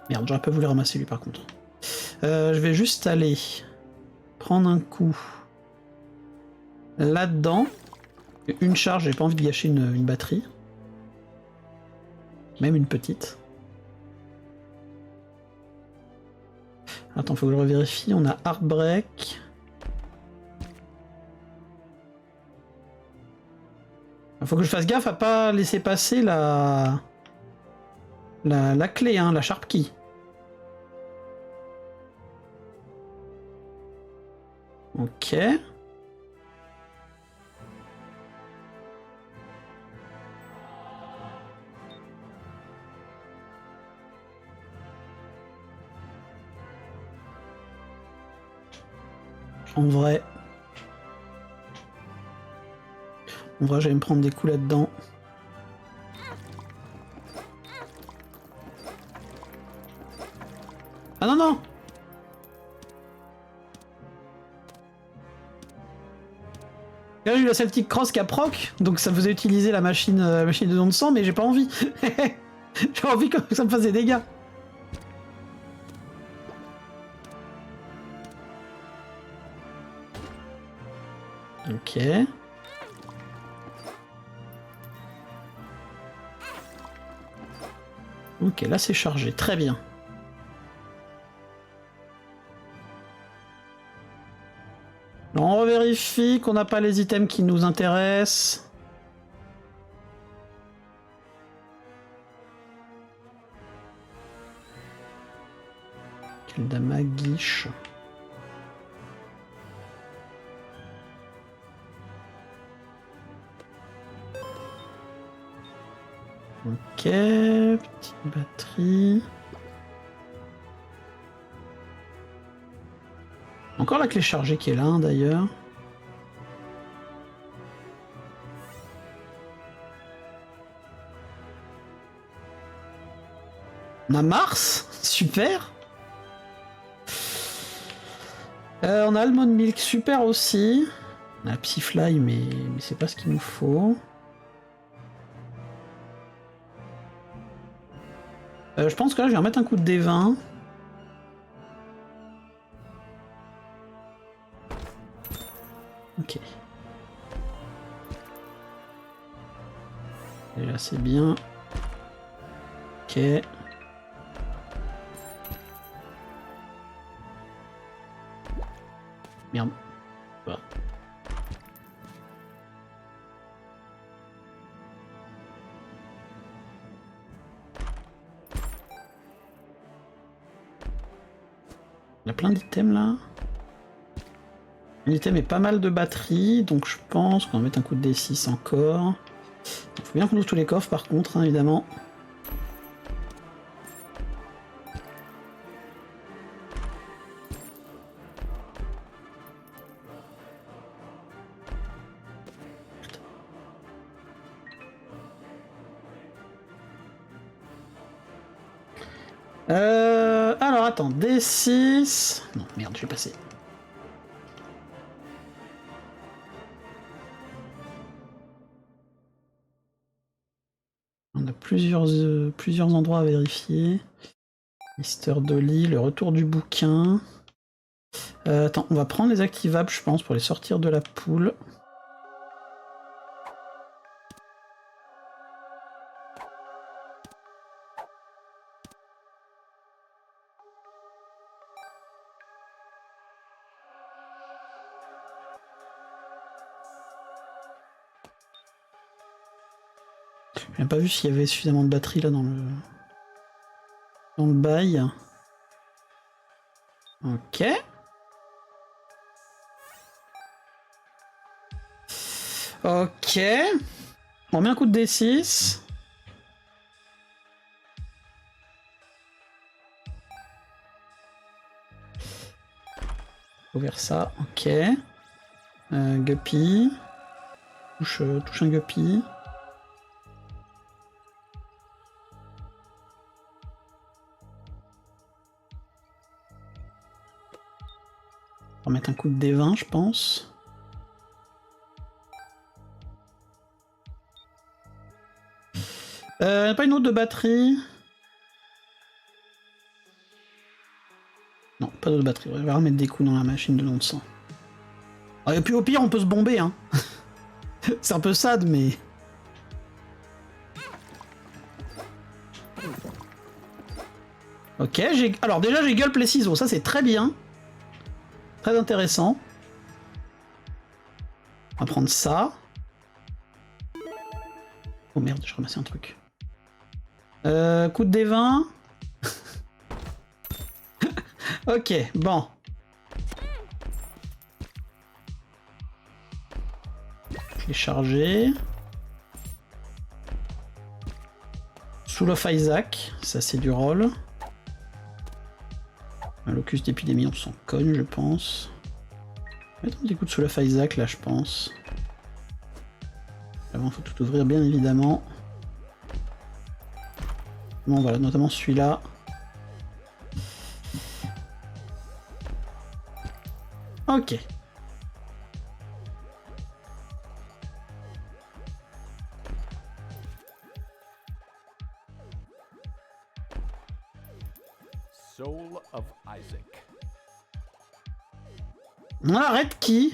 Merde, j'aurais pas voulu ramasser lui par contre. Je vais juste aller prendre un coup là-dedans. Une charge, j'ai pas envie de gâcher une batterie. Même une petite. Attends, faut que je revérifie. On a Heartbreak. Faut que je fasse gaffe à pas laisser passer la clé, hein, la Sharp Key. Ok. En vrai, j'allais me prendre des coups là-dedans. Ah non, non! Là, j'ai eu la Celtic Cross qui a proc, donc ça faisait utiliser la machine de don de sang, mais j'ai pas envie. J'ai envie que ça me fasse des dégâts. Ok. Ok, là c'est chargé, très bien. Alors, on revérifie qu'on n'a pas les items qui nous intéressent. Quelle dame à guiche. Ok, petite batterie. Encore la clé chargée qui est là, d'ailleurs. On a Mars, super. On a Almond Milk, super aussi. On a Psyfly, mais c'est pas ce qu'il nous faut. Je pense que là, je vais remettre un coup de D20. Ok. Déjà, c'est bien. Ok. Merde. Voilà. On a plein d'items là. Un item est pas mal de batterie, donc je pense qu'on va mettre un coup de D6 encore. Il faut bien qu'on ouvre tous les coffres par contre, hein, évidemment. Alors attends, D6... Non, merde, je vais passer. On a plusieurs endroits à vérifier. Mister Dolly, le retour du bouquin. Attends, on va prendre les activables, je pense, pour les sortir de la poule. J'ai pas vu s'il y avait suffisamment de batterie là dans le bail. Ok. Ok. On met un coup de D6. Ouvrir ça, ok. Guppy. Touche un Guppy. On va mettre un coup de D20, je pense. Pas une autre de batterie. Non, pas d'autre batterie. On va remettre des coups dans la machine de don de sang. Ah, et puis au pire, on peut se bomber, hein. C'est un peu sad, mais... Ok, alors déjà j'ai Gulp les ciseaux, ça c'est très bien. Très intéressant. On va prendre ça. Oh merde, je ramassais un truc. Coup de D20. Ok, bon. Je l'ai chargé. Soul of Isaac, ça c'est du rôle. Un locus d'épidémie, on s'en cogne, je pense. Mettre un petit coup de Soul of Isaac là, je pense. Avant, il faut tout ouvrir, bien évidemment. Bon, voilà, notamment celui-là. Ok. On a red key.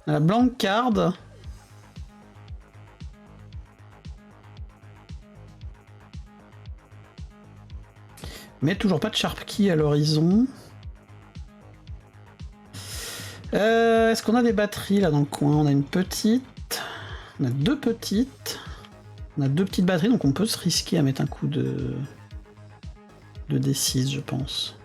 La blank card. Mais toujours pas de sharp key à l'horizon. Est-ce qu'on a des batteries là dans le coin? On a une petite. On a deux petites. On a deux petites batteries, donc on peut se risquer à mettre un coup de D6, je pense.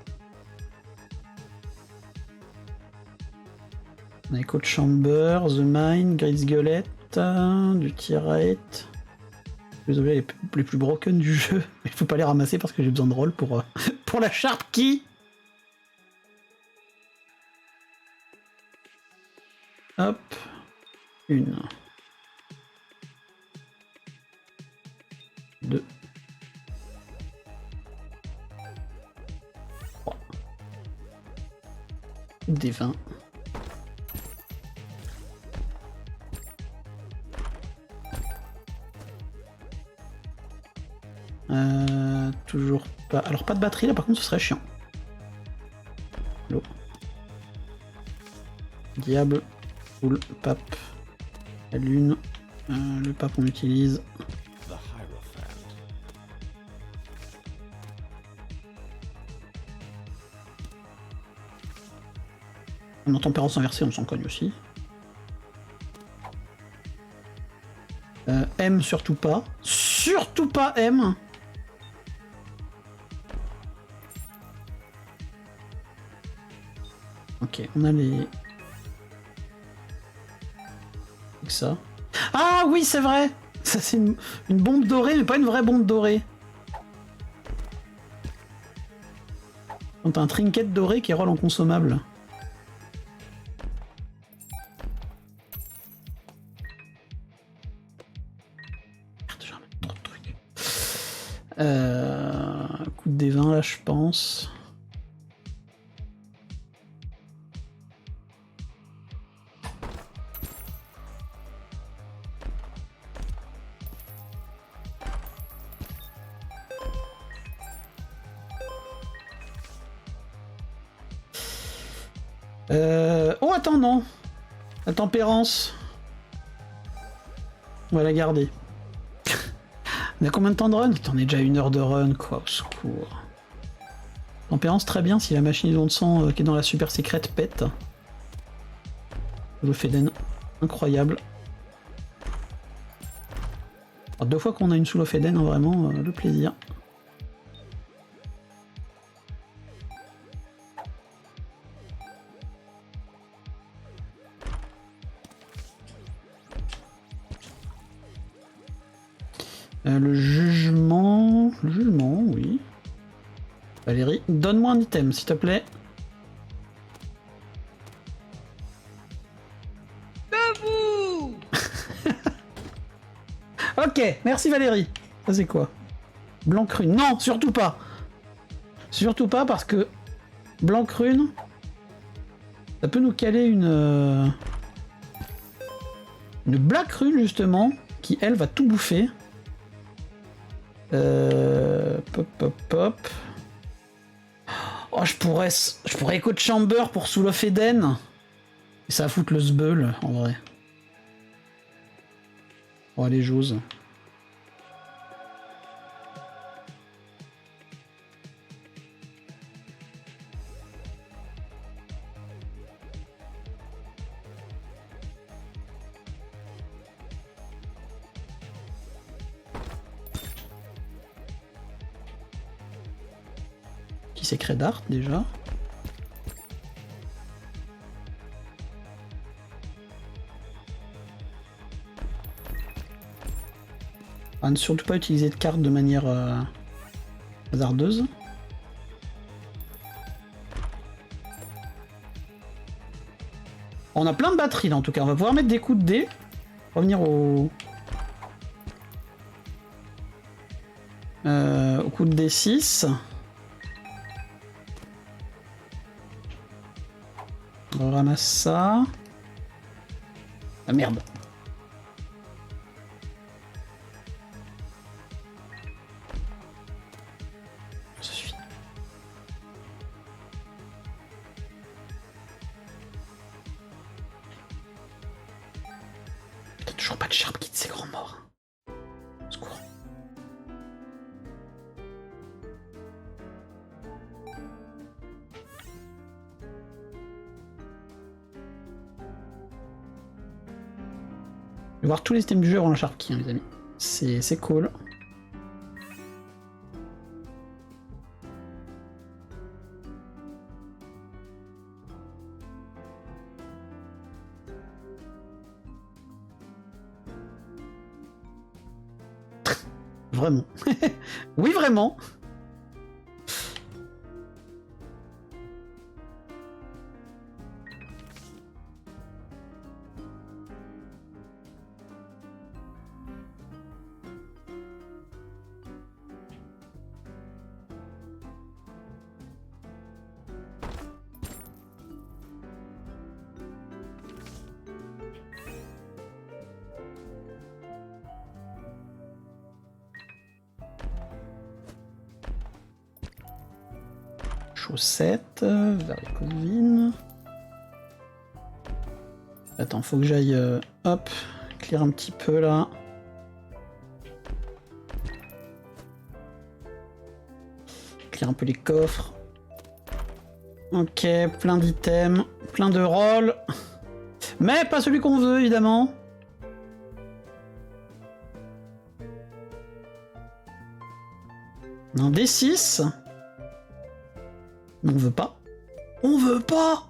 On a Echo Chamber, The Mine, Great Skelet, du Tirate. Les objets les plus broken du jeu. Il faut pas les ramasser parce que j'ai besoin de roll pour la Sharp Key. Hop. Une. Deux. Trois. Des 20. Toujours pas. Alors pas de batterie là, par contre ce serait chiant. L'eau. Diable. Poule. Pape. La lune. Le pape on utilise. On a tempérance inversée, on s'en cogne aussi. M surtout pas. Surtout pas M. Ok, on a les... ça. Ah oui, c'est vrai. Ça c'est une bombe dorée, mais pas une vraie bombe dorée. On a un trinket doré qui roule en consommable. Trop de trucs. Coup de D20 là, je pense. Oh attends, non. La tempérance. On va la garder. On a combien de temps de run? T'en es déjà 1 heure de run, quoi, au secours. Tempérance, très bien, si la machine de sang qui est dans la super secrète pète. Le Feden, incroyable. Alors, 2 fois qu'on a une sous Feden, hein, vraiment, le plaisir. Le jugement... Le jugement, oui. Valérie, donne-moi un item, s'il te plaît. Debout. Ok, merci Valérie. Ça c'est quoi? Blanc rune. Non, surtout pas. Surtout pas parce que blanc rune, ça peut nous caler une black rune justement, qui elle va tout bouffer. Pop pop pop. Oh, je pourrais Echo Chamber pour Soul of Eden. Et ça va foutre le sbeul, en vrai. Oh, allez, j'ose. Qui c'est Crédart, déjà? À ne surtout pas utiliser de cartes de manière hasardeuse. On a plein de batteries là en tout cas, on va pouvoir mettre des coups de dés. Revenir au coup de D6. On ramasse ça. Ah merde. Ça suffit. Toujours pas de Sharp quitte ses grands morts. Secours. Je vais voir tous les systèmes du jeu avant la Sharp Key, hein, les amis. C'est cool. Vraiment. Oui, vraiment. Chaussettes, varicosine. Attends, faut que j'aille, hop, clear un petit peu là. Clear un peu les coffres. Ok, plein d'items, plein de rôles. Mais pas celui qu'on veut, évidemment. Un D6. On veut pas. On veut pas.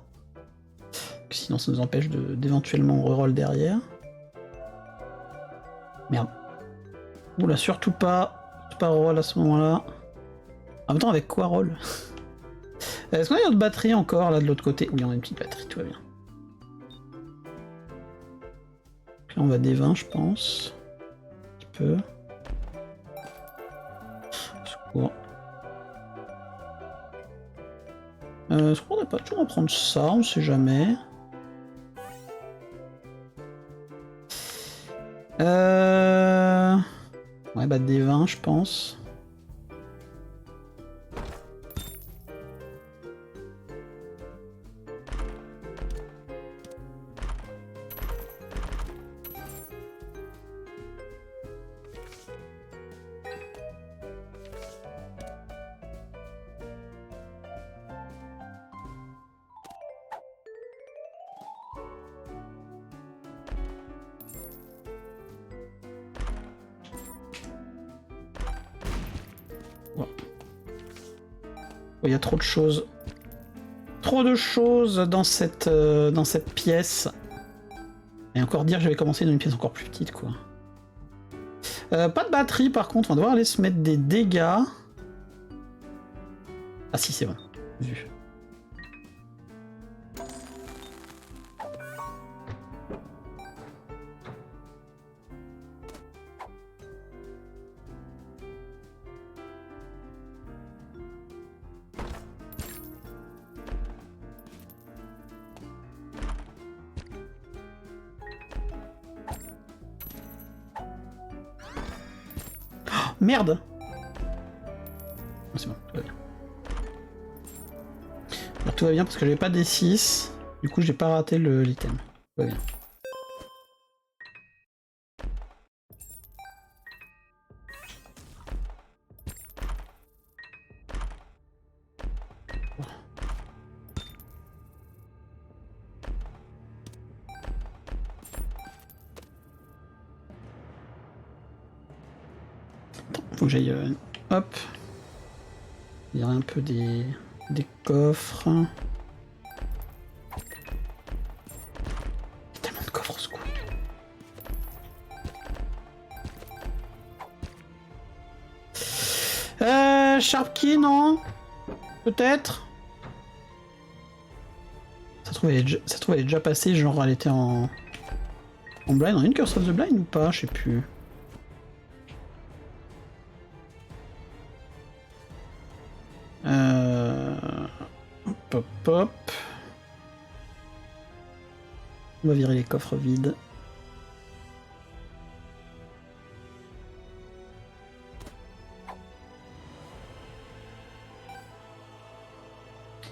Sinon ça nous empêche d'éventuellement reroll derrière. Merde. Oula, surtout pas. Pas reroll à ce moment-là. En même temps, avec quoi roll? Est-ce qu'on a une autre batterie encore là de l'autre côté? Oui, on a une petite batterie, tout va bien. Là, on va des 20, je pense. Un petit peu. Secours. Est-ce qu'on n'a pas toujours à prendre ça? On sait jamais. Ouais, bah des 20, je pense. Il y a trop de choses. Trop de choses dans cette pièce. Et encore dire que j'avais commencé dans une pièce encore plus petite, quoi. Pas de batterie, par contre. On va devoir aller se mettre des dégâts. Ah si, c'est bon. Vu. Merde! C'est bon, tout va bien. Alors, tout va bien parce que j'avais pas des 6. Du coup, j'ai pas raté l'item. Tout va bien. Faut que j'aille... hop. Il y a un peu des coffres. Il y a tellement de coffres au secours. Sharp Key, non? Peut-être? Ça se trouve, elle est déjà passée, genre elle était en blind. On a une Curse of the Blind ou pas? Je sais plus. Hop, hop. On va virer les coffres vides.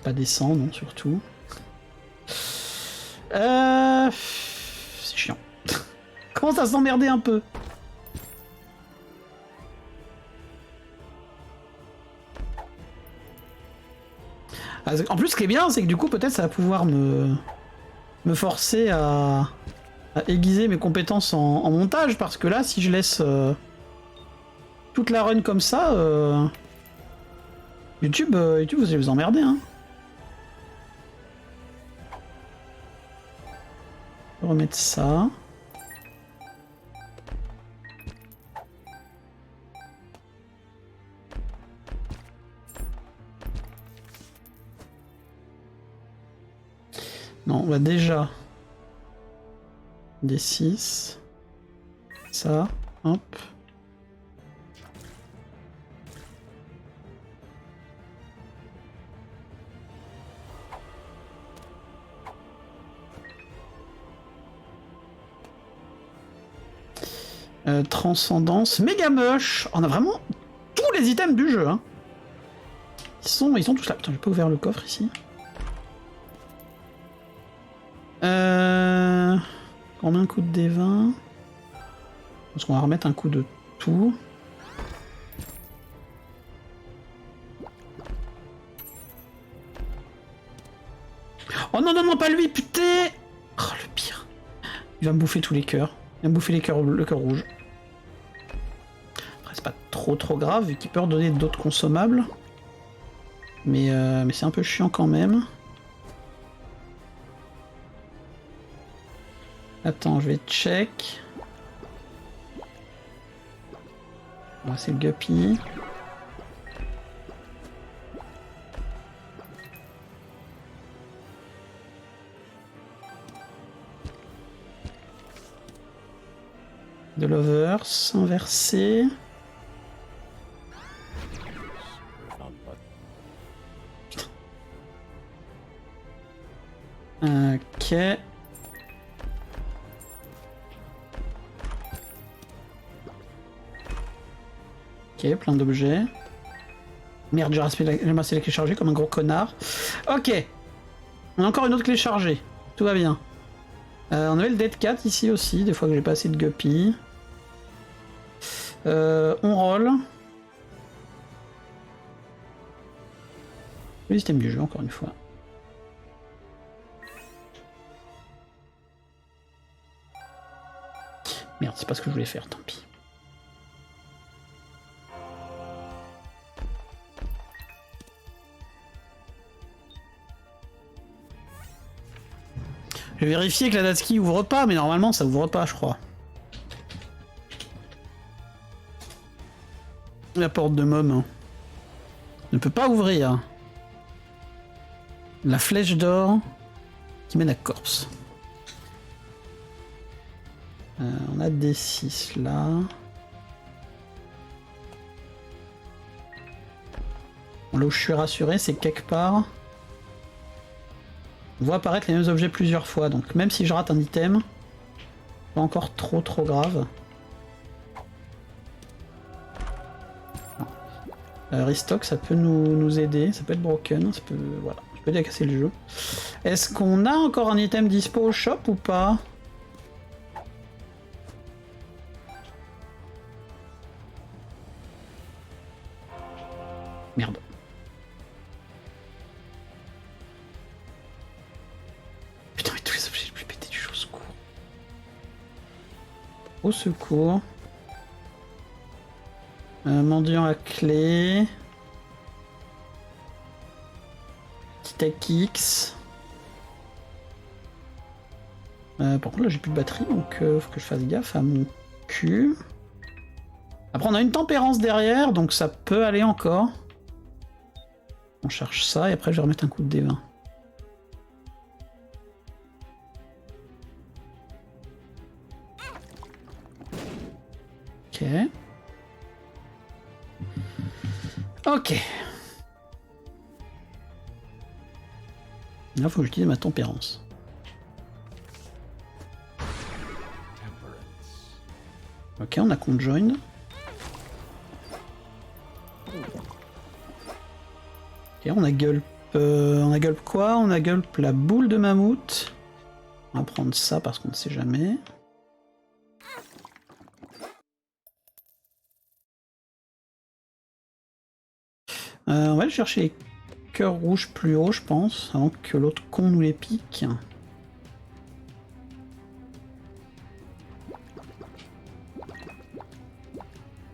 Pas des 100, non, surtout. C'est chiant. Commence à s'emmerder un peu. En plus, ce qui est bien, c'est que du coup, peut-être ça va pouvoir me forcer à aiguiser mes compétences en montage, parce que là, si je laisse toute la run comme ça, YouTube, vous allez vous emmerder, hein. On va remettre ça. Non, on va déjà des 6. Ça, hop. Transcendance, méga moche. On a vraiment tous les items du jeu, hein. Ils sont tous là. Putain, j'ai pas ouvert le coffre ici. Combien un coup de D20? Parce qu'on va remettre un coup de tout. Oh non, non, non, pas lui, putain! Oh, le pire. Il va me bouffer tous les cœurs. Il va me bouffer le cœur rouge. Après, c'est pas trop grave, vu qu'il peut redonner d'autres consommables. Mais c'est un peu chiant quand même. Attends, je vais check. Bon, c'est le guppy. De lovers, inversé. Ok. Ok, plein d'objets. Merde, j'ai ramassé la clé chargée comme un gros connard. Ok. On a encore une autre clé chargée. Tout va bien. On avait le Dead Cat ici aussi, des fois que j'ai pas assez de guppy. On roll. Le système du jeu, encore une fois. Merde, c'est pas ce que je voulais faire, tant pis. Je vais vérifier que la Datski ouvre pas, mais normalement ça ouvre pas, je crois. La porte de Mom ne peut pas ouvrir. La flèche d'or qui mène à Corpse. On a des 6 là. Bon, là où je suis rassuré, c'est quelque part. On voit apparaître les mêmes objets plusieurs fois, donc même si je rate un item, pas encore trop grave. Restock, ça peut nous aider, ça peut être broken, ça peut, voilà, je peux casser le jeu. Est-ce qu'on a encore un item dispo au shop ou pas? Merde. Putain, mais tous les objets les plus pétés du jeu, au secours. Au secours. Mendiant à clé. Tech X. Par contre là j'ai plus de batterie, donc faut que je fasse gaffe à mon cul. Après on a une tempérance derrière, donc ça peut aller encore. On charge ça et après je vais remettre un coup de D20. Ok. Ok. Là, faut que j'utilise ma tempérance. Ok, on a conjoined. Ok, on a gulp. On a gulp quoi? On a gulp la boule de mammouth. On va prendre ça parce qu'on ne sait jamais. va aller chercher les cœurs rouges plus haut, je pense, avant que l'autre con nous les pique.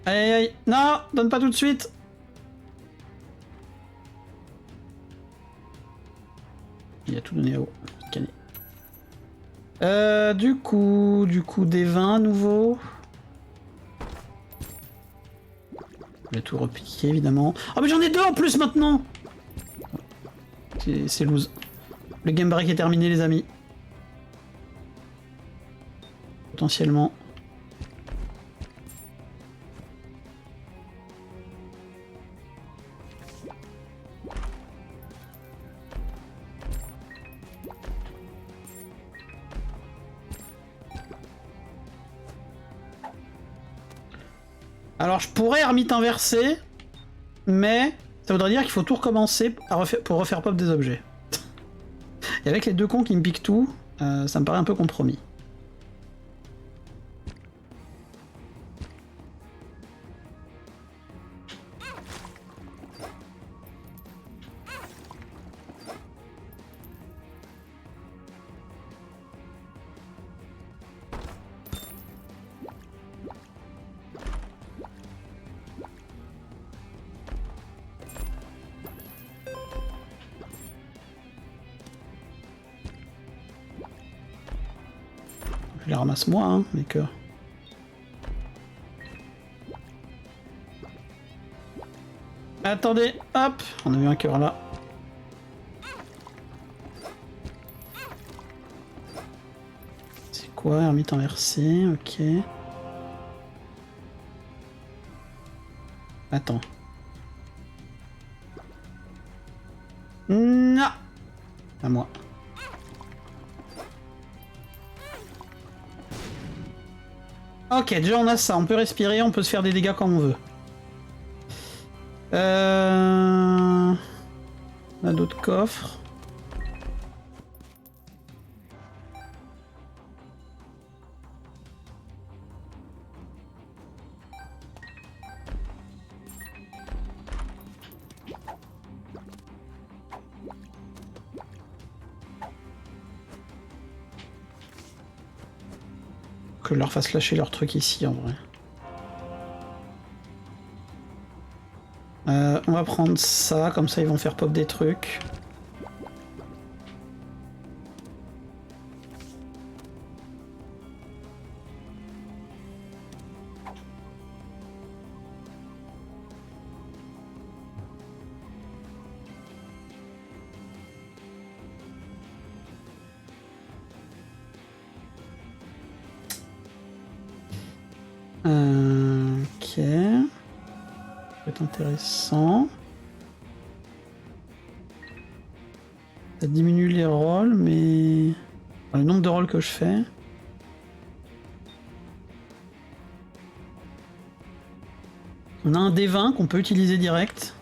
Aïe aïe aïe, non, donne pas tout de suite. Il a tout donné à haut. Gagné. Du coup, des 20 à nouveau. Je vais tout repiquer évidemment. Oh mais j'en ai deux en plus maintenant. C'est loose. Le game break est terminé les amis. Potentiellement. Alors je pourrais ermite inversé, mais ça voudrait dire qu'il faut tout recommencer pour refaire pop des objets. Et avec les deux cons qui me piquent tout, ça me paraît un peu compromis. Je les ramasse moi, hein, mes cœurs. Attendez, hop, on a eu un cœur là. C'est quoi, ermite inversé, ok. Attends. Non. À moi. Ok, déjà on a ça, on peut respirer, on peut se faire des dégâts comme on veut. On a d'autres coffres. Que je leur fasse lâcher leur truc ici en vrai. On va prendre ça, comme ça ils vont faire pop des trucs. Ok. Ça peut être intéressant. Ça diminue les rolls, mais... Enfin, le nombre de rolls que je fais... On a un D20 qu'on peut utiliser direct.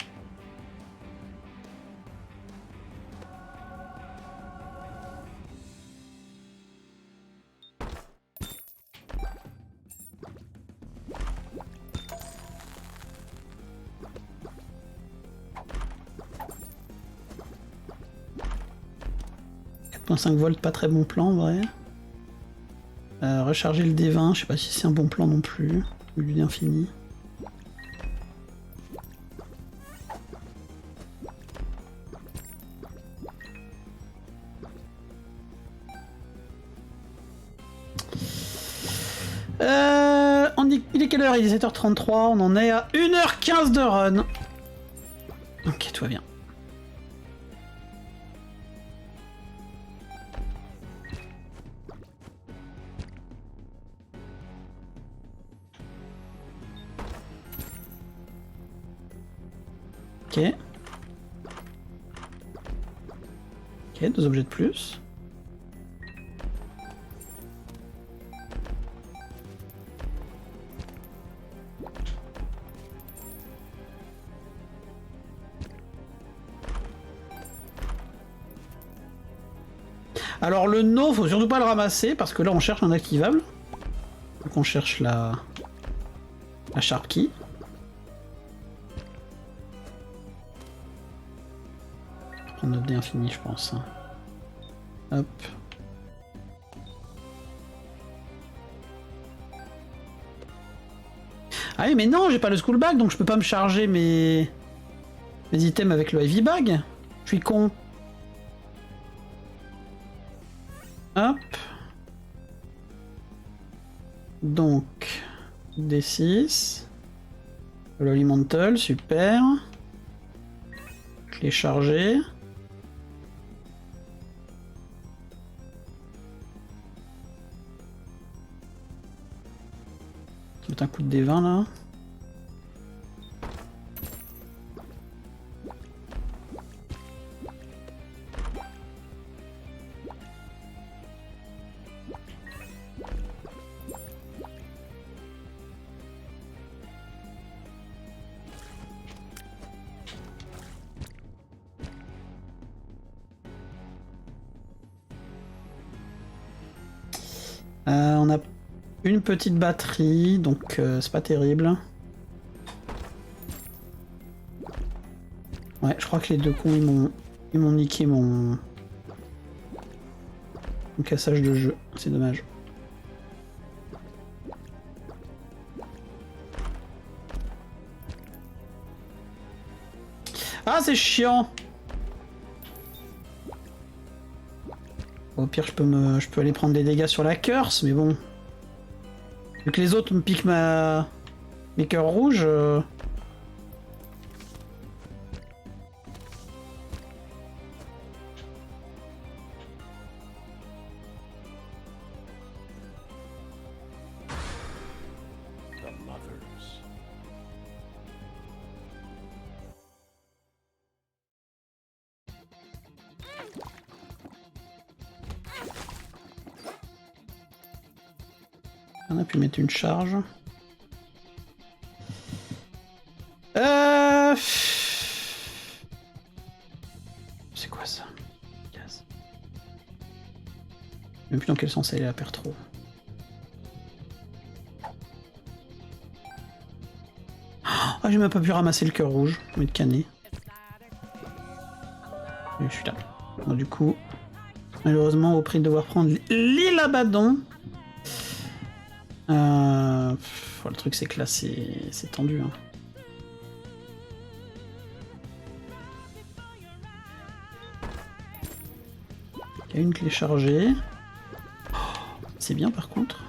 .5 volts, pas très bon plan en vrai. Recharger le D20, je sais pas si c'est un bon plan non plus. Au lieu d'infini. Il est quelle heure? Il est 7h33, on en est à 1h15 de run. Ok, tout va bien. Ok. Ok, 2 objets de plus. Alors le no, faut surtout pas le ramasser parce que là on cherche un activable. Donc on cherche la Sharp Key. prendre notre dé infini, je pense. Hop. Ah oui, mais non, j'ai pas le school bag, donc je peux pas me charger mes items avec le heavy bag. Je suis con. Hop. Donc, D6. L'Olimental, super. Je l'ai chargé. Je vais mettre un coup de D20 là. On a une petite batterie, donc c'est pas terrible. Ouais, je crois que les deux cons ils m'ont niqué mon cassage de jeu, c'est dommage. Ah, c'est chiant. Au pire, je peux aller prendre des dégâts sur la curse, mais bon. Vu que les autres me piquent mes cœurs rouges. On a pu mettre une charge. C'est quoi ça? Gaz. Même plus dans quel sens elle est la perd trop. Ah, j'ai même pas pu ramasser le cœur rouge. Je vais mettre canné. Et je suis là. Bon, du coup, malheureusement, au prix de devoir prendre l'île Abaddon. Le truc c'est que là c'est tendu. Hein. Il y a une clé chargée. Oh, c'est bien par contre.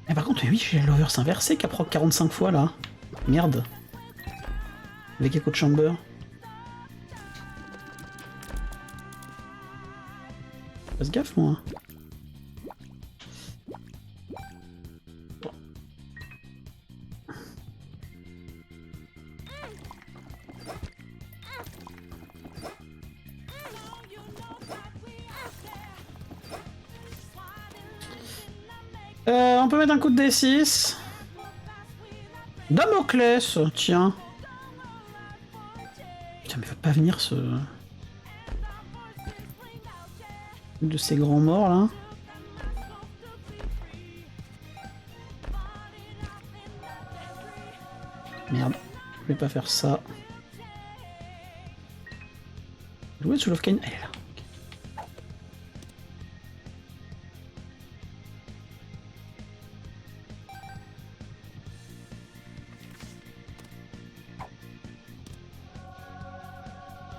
Mais par contre, oui, j'ai l'overs inversé qui a proc 45 fois là. Merde. Avec Echo Chamber. Fasse gaffe, moi. Bon. On peut mettre un coup de D6. Damoclès, tiens. Putain, mais il va pas venir ce... de ces grands morts là. Merde, je vais pas faire ça. Où est Soul of Cain? Elle est là.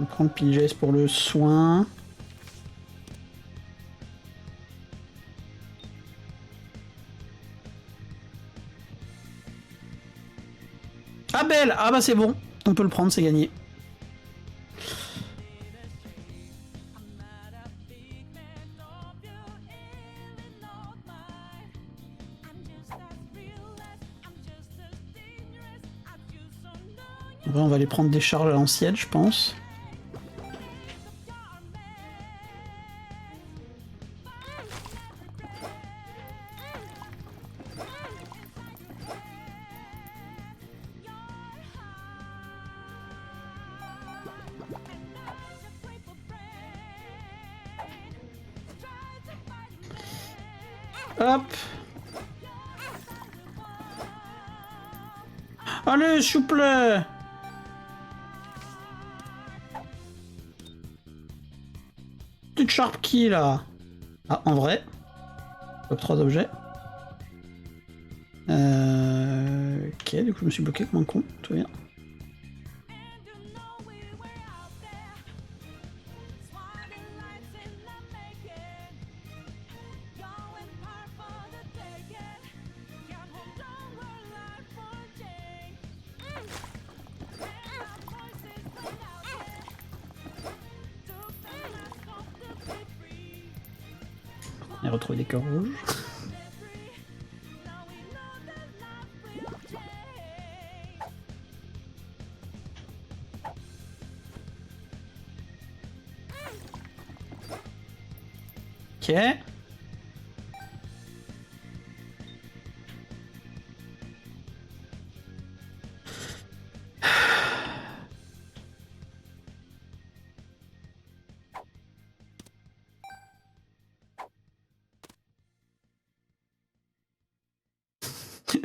On prend Piges pour le soin. Abel! Ah bah c'est bon, on peut le prendre, c'est gagné. On va aller prendre des charges à l'ancienne, je pense. Hop. Allez, s'il vous plaît. Petite sharp key là. Ah, en vrai. Top 3 objets. Ok, du coup je me suis bloqué comme un con, tout va bien. On a retrouvé des cœurs rouges. Ok.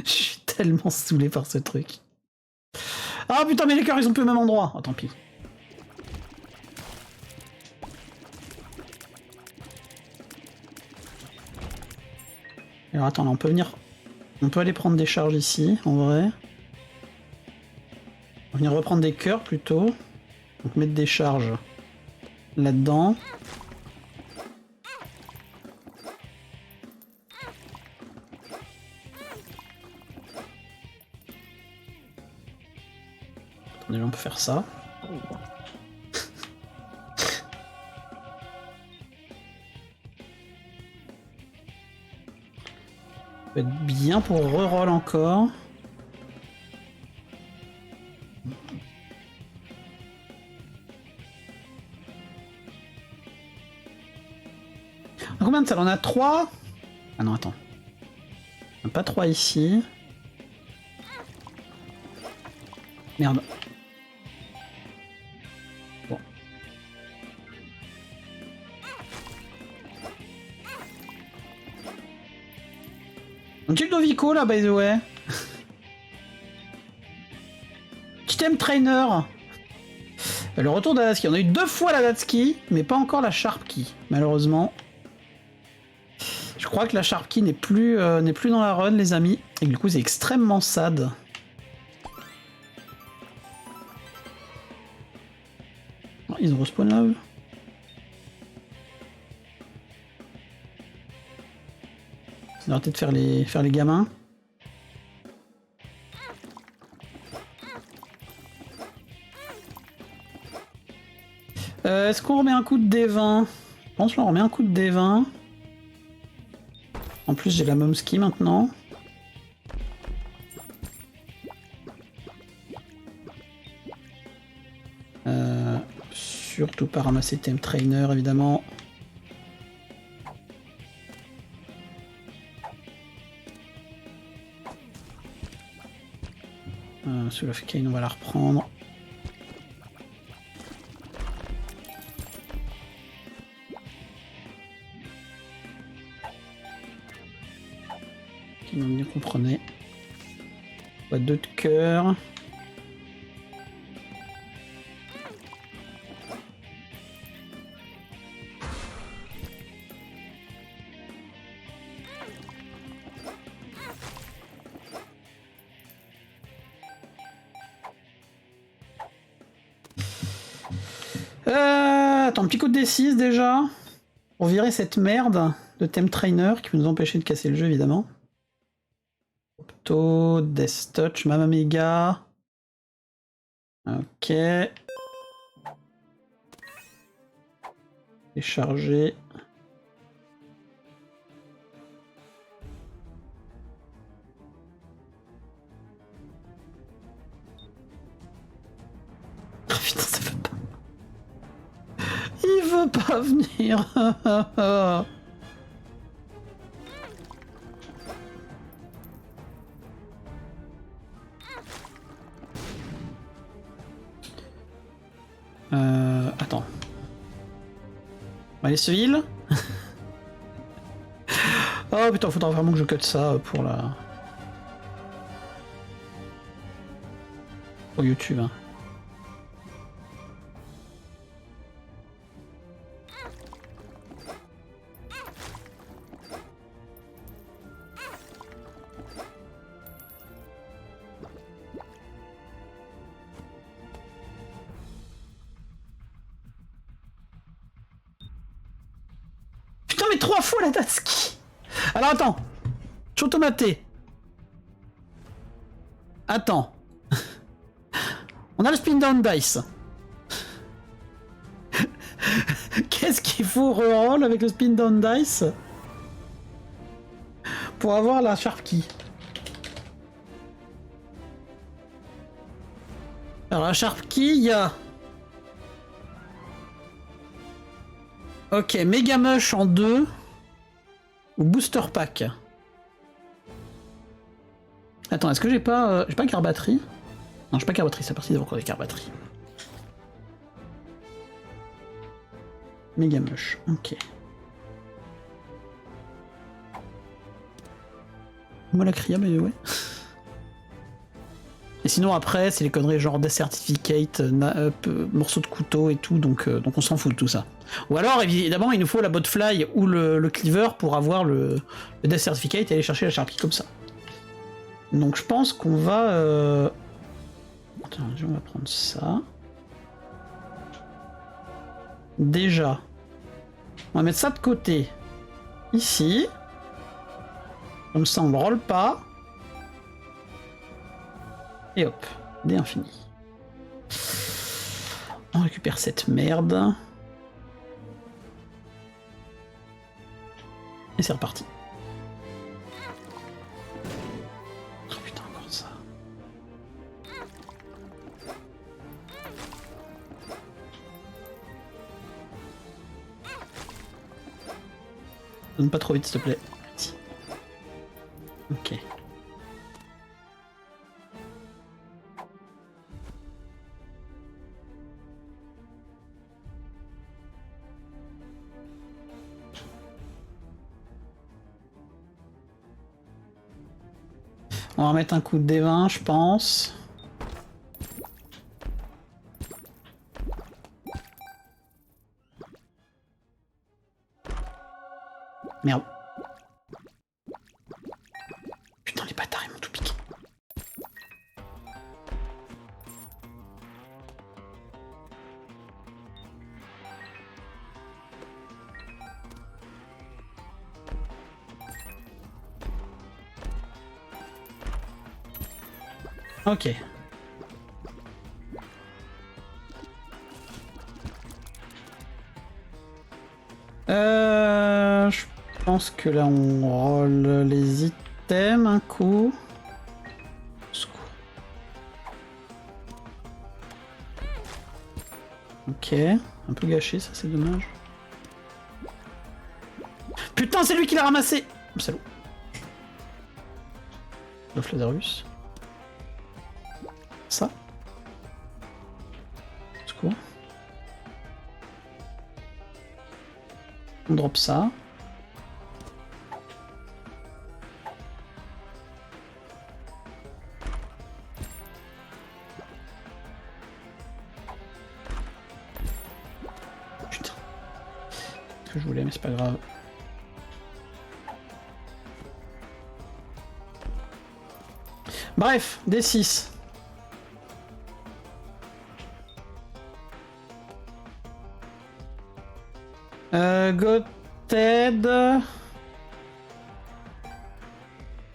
Je suis tellement saoulé par ce truc. Ah putain, mais les cœurs ils sont plus au même endroit. Oh tant pis. Alors attends, là, on peut venir... On peut aller prendre des charges ici, en vrai. On va venir reprendre des cœurs plutôt. Donc mettre des charges là-dedans. Attendez, on peut faire ça. Ça peut être bien pour reroll encore. Combien de salles on a 3? Ah non, attends. On n'a pas 3 ici. Merde. Bon. Un petit Ludovico là, by the way. Petit thème trainer. Le retour de la Datsuki. On a eu 2 fois la Datsuki, mais pas encore la Sharp Key, malheureusement. Je crois que la Sharp Key n'est plus dans la run, les amis. Et du coup, c'est extrêmement sad. Oh, ils ont respawn là, eux. On va arrêter de faire les gamins. Est-ce qu'on remet un coup de D20? Je pense qu'on remet un coup de D20. En plus, j'ai la Momski maintenant. Surtout pas ramasser Thème Trainer, évidemment. Soul of Cain, on va la reprendre. Qui m'ont bien comprenez. Boîte de cœur. Attends, un petit coup de D6 déjà. Pour virer cette merde de Thème Trainer qui peut nous empêcher de casser le jeu évidemment. Opto, Death Touch, Mama Mega. Ok. Décharger. Oh putain, ça veut pas. Il veut pas venir. Attends. On va aller se heal. Oh putain, faudra vraiment que je cut ça pour la... Pour YouTube, hein. Putain, mais 3 fois la Datski. Alors attends, je suis automaté. Attends. On a le spin down dice. Qu'est-ce qu'il faut reroll avec le spin down dice pour avoir la sharp key? Alors la sharp key, il y a... Ok, Mega Mush en 2 ou Booster Pack. Attends, est-ce que j'ai pas carte batterie? Non, j'ai pas carte batterie, c'est parti d'avoir encore des cartes batterie. Mega Mush, ok. Moi la cria, mais ouais. Et sinon après, c'est les conneries genre Death Certificate, morceaux de couteau et tout, donc on s'en fout de tout ça. Ou alors, évidemment, il nous faut la botfly ou le cleaver pour avoir le Death Certificate et aller chercher la sharpie comme ça. Donc je pense qu'on va... Attends, on va prendre ça. Déjà, on va mettre ça de côté. Ici. Comme ça, on ne roll pas. Et hop, dé infini. On récupère cette merde. Et c'est reparti. Oh putain, encore ça. Donne pas trop vite, s'il te plaît. Merci. Ok. On va remettre un coup de D20, je pense. Merde. Putain, les bâtards, ils m'ont tout piqué. Ok. Je pense que là on roll les items un coup. Secours. Ok, un peu gâché, ça c'est dommage. Putain, c'est lui qui l'a ramassé! Salaud. Le Lazarus. Ça. Secours. On drop ça. Putain. Ce que je voulais, mais c'est pas grave. Bref, D6. Goted.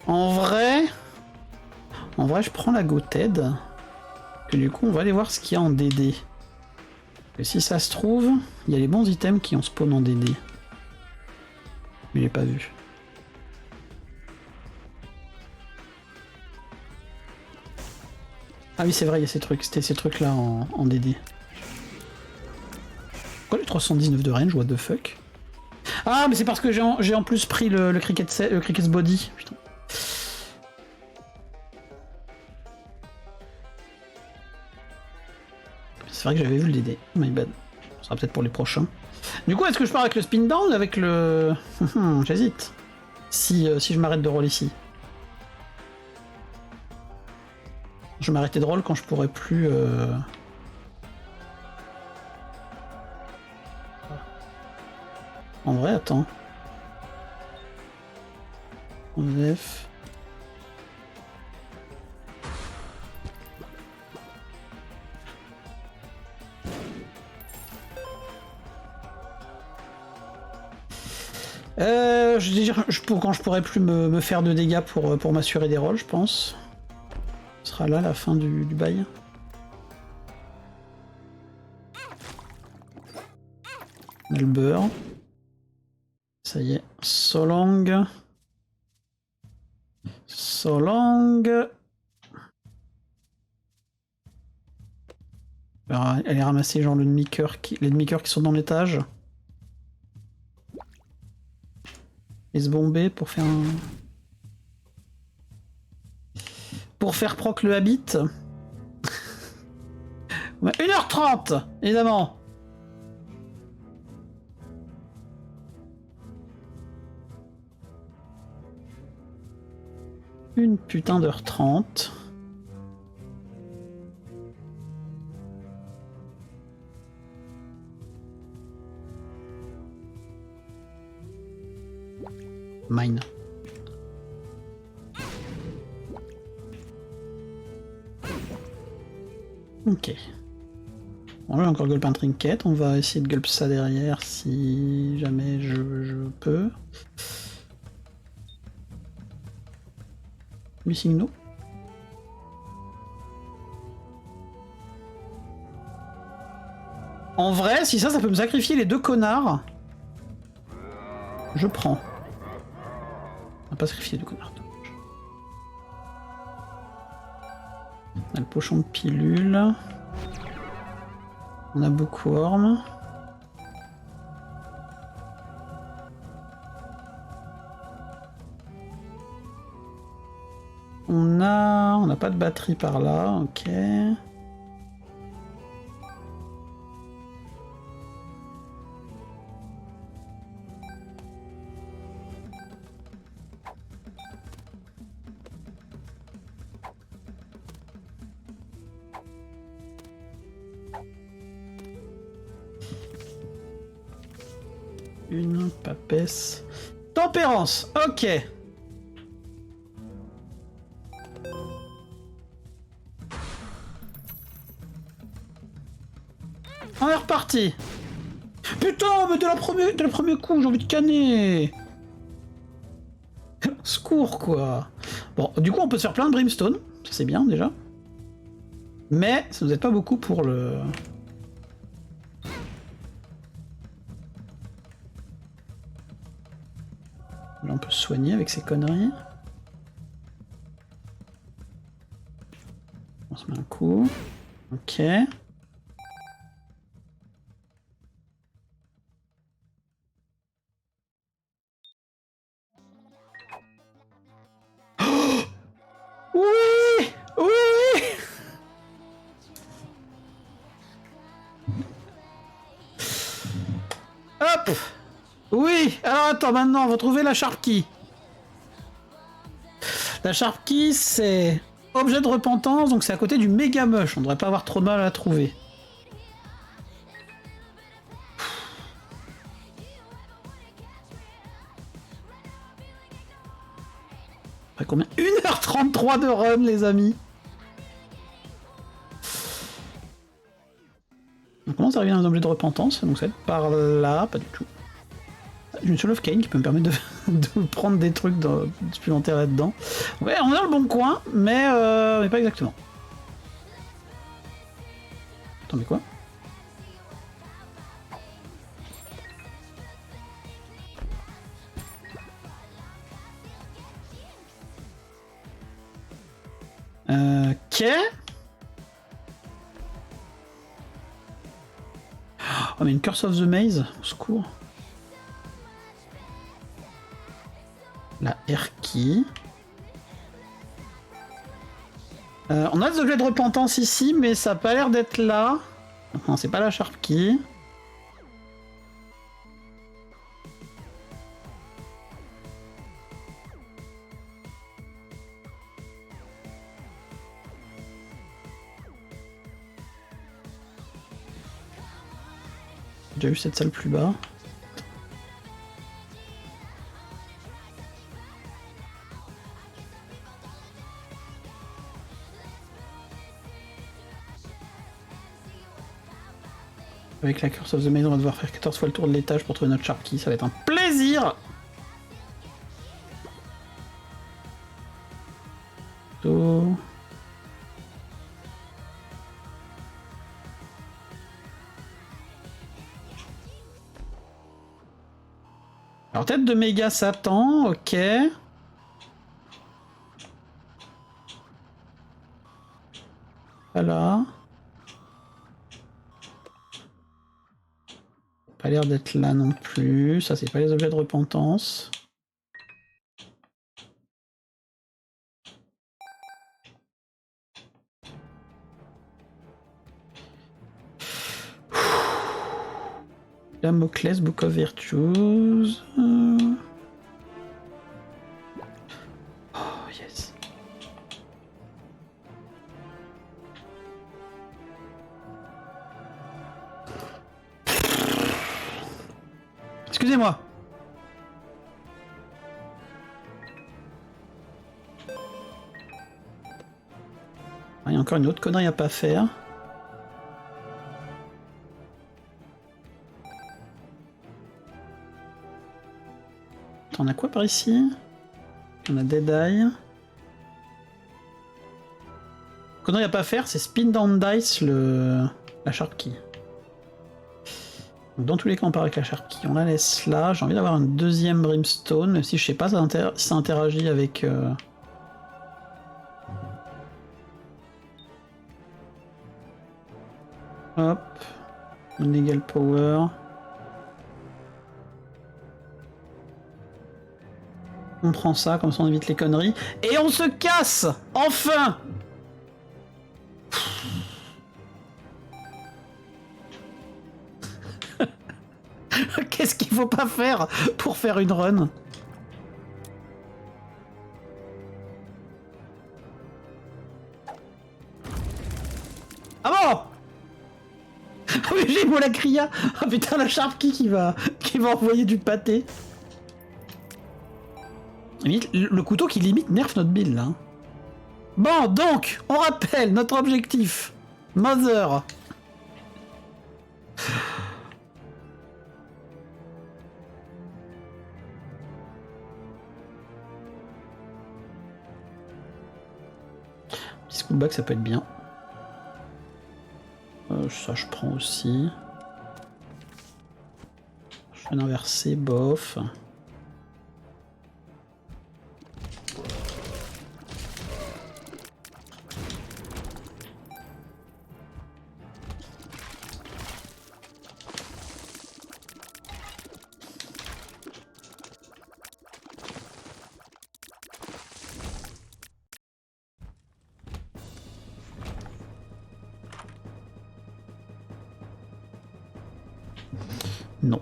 En vrai, je prends la Goted. Que du coup, on va aller voir ce qu'il y a en DD. Et si ça se trouve, il y a les bons items qui ont spawn en DD. Mais j'ai pas vu. Ah oui, c'est vrai, il y a ces trucs. C'était ces trucs-là en DD. Pourquoi les 319 de range, what the fuck? Ah, mais c'est parce que j'ai en plus pris le Cricket's Body. Putain. C'est vrai que j'avais vu le DD. My bad. Ce sera peut-être pour les prochains. Du coup, est-ce que je pars avec le spin down ou avec le... J'hésite. si je m'arrête de roll ici. Je vais m'arrêter de roll quand je pourrai plus... En vrai, attends. F. Je veux dire, quand je pourrai plus me faire de dégâts pour m'assurer des rolls, je pense. Ce sera là la fin du bail. On a le beurre. Ça y est. So long. So long. Alors, aller ramasser genre les demi-cœurs qui sont dans l'étage. Et se bomber pour faire un... Pour faire proc le habit. 1h30, évidemment. Une putain d'heure 30. Mine. Ok. Bon, là, encore gulp un trinket. On va essayer de gulp ça derrière si jamais je peux. Missing no. En vrai, si ça peut me sacrifier les deux connards, je prends. On va pas sacrifier les deux connards. On a le pochon de pilule. On a Bookworm. On n'a pas de batterie par là, ok. Une papesse. Tempérance, ok. On est reparti. Putain, mais de la première coup, j'ai envie de canner. Secours, quoi. Bon, du coup, on peut se faire plein de brimstone. Ça, c'est bien, déjà. Mais ça nous aide pas beaucoup pour le... Là, on peut se soigner avec ces conneries. On se met un coup. Ok. Oui! Oui! Hop! Oui! Alors attends, maintenant, on va trouver la Sharp Key. La Sharp Key, c'est objet de repentance, donc c'est à côté du méga mush. On devrait pas avoir trop de mal à la trouver. Après combien? 1h33 de run, les amis. Donc comment ça revient à un objet de repentance? Donc ça va être par là, pas du tout. J'ai une Soul of Cain qui peut me permettre de prendre des trucs supplémentaires là-dedans. Ouais, on est dans le bon coin, mais pas exactement. Attends, mais quoi? Ok. Oh, mais une Curse of the Maze, au secours. La R-Key. On a des objets de repentance ici, mais ça n'a pas l'air d'être là. Non, c'est pas la Sharp Key. J'ai déjà vu cette salle plus bas. Avec la Curse of the Maze, on va devoir faire 14 fois le tour de l'étage pour trouver notre Sharp Key. Ça va être un plaisir! Oh. Alors, tête de méga Satan, ok. Voilà. Pas l'air d'être là non plus. Ça, c'est pas les objets de repentance. Damocles, Book of Virtues. Oh, yes. Excusez-moi. Il y a encore une autre connerie à pas faire. On a quoi par ici? On a Dead Eye. Connerie à pas faire, c'est Spin Down Dice la Sharp Key. Donc dans tous les cas, on part avec la Sharp Key. On la laisse là. J'ai envie d'avoir un deuxième Brimstone, même si je sais pas si ça interagit avec... Hop. Legal Power. On prend ça, comme ça on évite les conneries. Et on se casse! Enfin! Qu'est-ce qu'il faut pas faire pour faire une run? Ah bon? Ah oui, j'ai beau la cria. Ah putain, la Sharp Key qui va envoyer du pâté. Le couteau qui limite nerf notre build là. Bon, donc, on rappelle notre objectif. Mother. Petit schoolback, ça peut être bien. Ça, je prends aussi. Je vais inverser, bof. Non.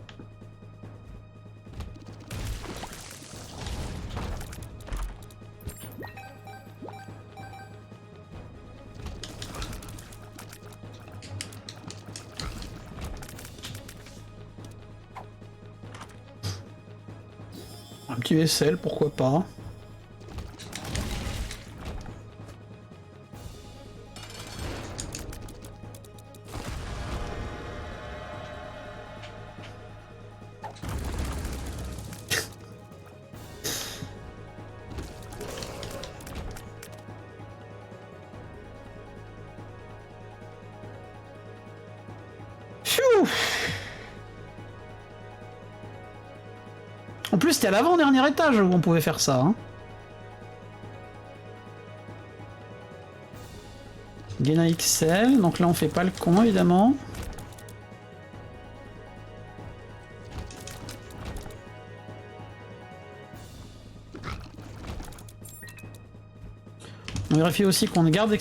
Un petit vaisselle, pourquoi pas. En plus, c'était à l'avant-dernier étage où on pouvait faire ça. Hein. Gain XL, donc là on fait pas le con évidemment. On vérifie aussi qu'on garde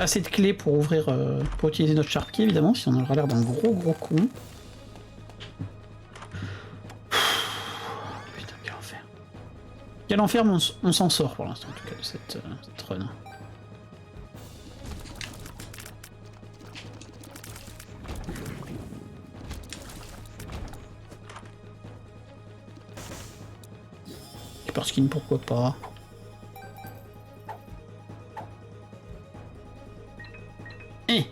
assez de clés pour ouvrir, pour utiliser notre Sharp Key évidemment, si on aura l'air d'un gros con. Putain, quel enfer. Quel enfer, mais on s'en sort pour l'instant en tout cas de cette run. Super skin, pourquoi pas. Eh.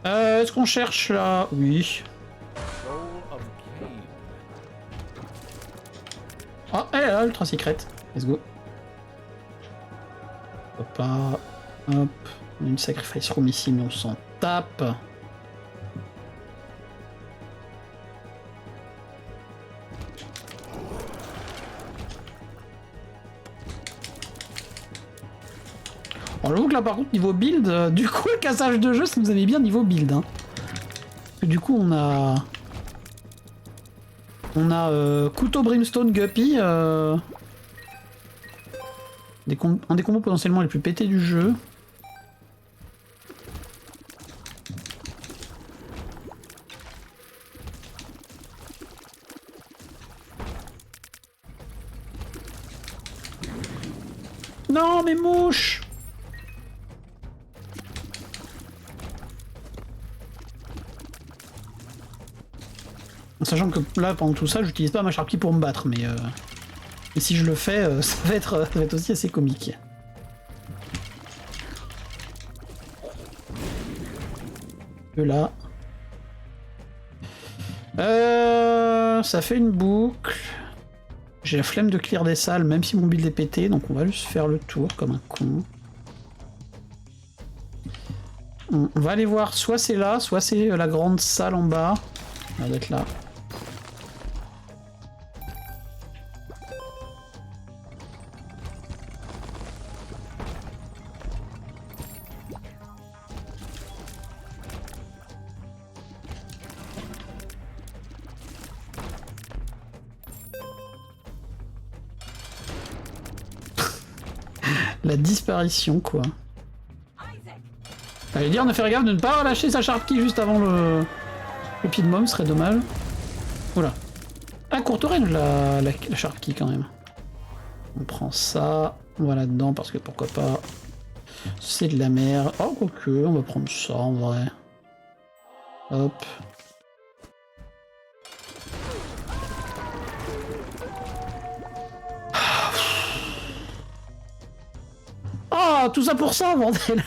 Est-ce qu'on cherche là? Oui. Ah, elle est là, ultra secrète. Let's go. Pas. Hop. Une sacrifice room ici, mais on s'en tape. Alors, j'avoue que là, par contre, niveau build, du coup, le cassage de jeu, ça nous avait bien niveau build. Hein. Parce que du coup, on a. Couteau Brimstone Guppy. Un des combos potentiellement les plus pétés du jeu. Non, mais mouche! Sachant que là, pendant tout ça, j'utilise pas ma Sharpie pour me battre, mais et si je le fais, ça va être aussi assez comique. Là. Ça fait une boucle. J'ai la flemme de clear des salles, même si mon build est pété, donc on va juste faire le tour comme un con. On va aller voir, soit c'est là, soit c'est la grande salle en bas. Ça va être là. La disparition, quoi. J'allais dire, on a fait gaffe de ne pas relâcher sa Sharp Key juste avant le pied de mom, ce serait dommage. Oula. Ah, courte range la Sharp Key quand même. On prend ça, on va là-dedans parce que pourquoi pas. C'est de la merde. Oh, quoique, on va prendre ça en vrai. Hop. Oh, tout ça pour ça, bordel!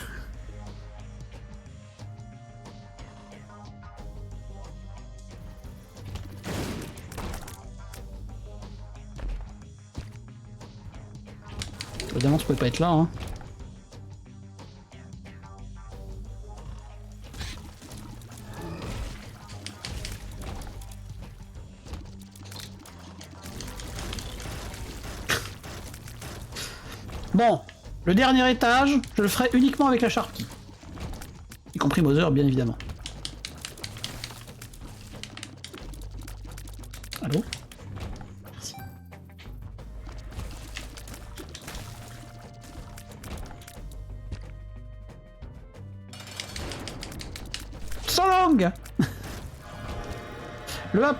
Évidemment, ça pouvait pas être là, hein. Bon, le dernier étage, je le ferai uniquement avec la Sharp Key. Y compris Mother, bien évidemment. Allô? Merci. So long. Le A+.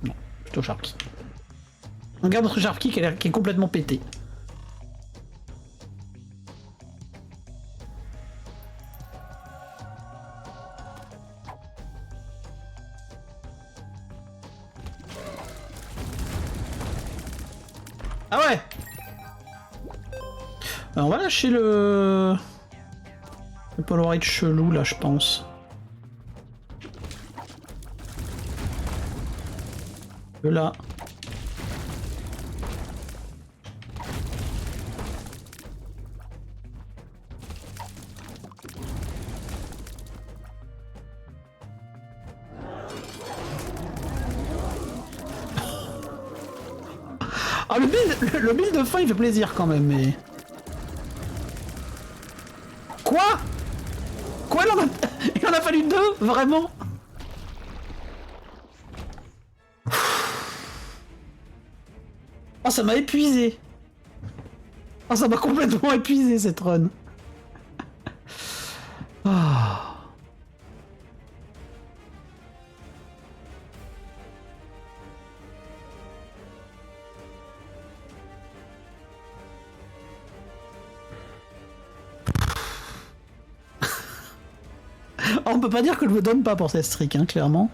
Non, plutôt Sharp Key. On garde notre Sharp Key qui est complètement pété. Ah ouais. Alors on va lâcher le Polaroid chelou là, je pense. Là. Ah, le build de fin il fait plaisir quand même, mais... Quoi? Quoi, il en a fallu deux? Vraiment? Oh, ça m'a épuisé. Oh, ça m'a complètement épuisé cette run. Oh. On peut pas dire que je me donne pas pour cette streak, hein, clairement.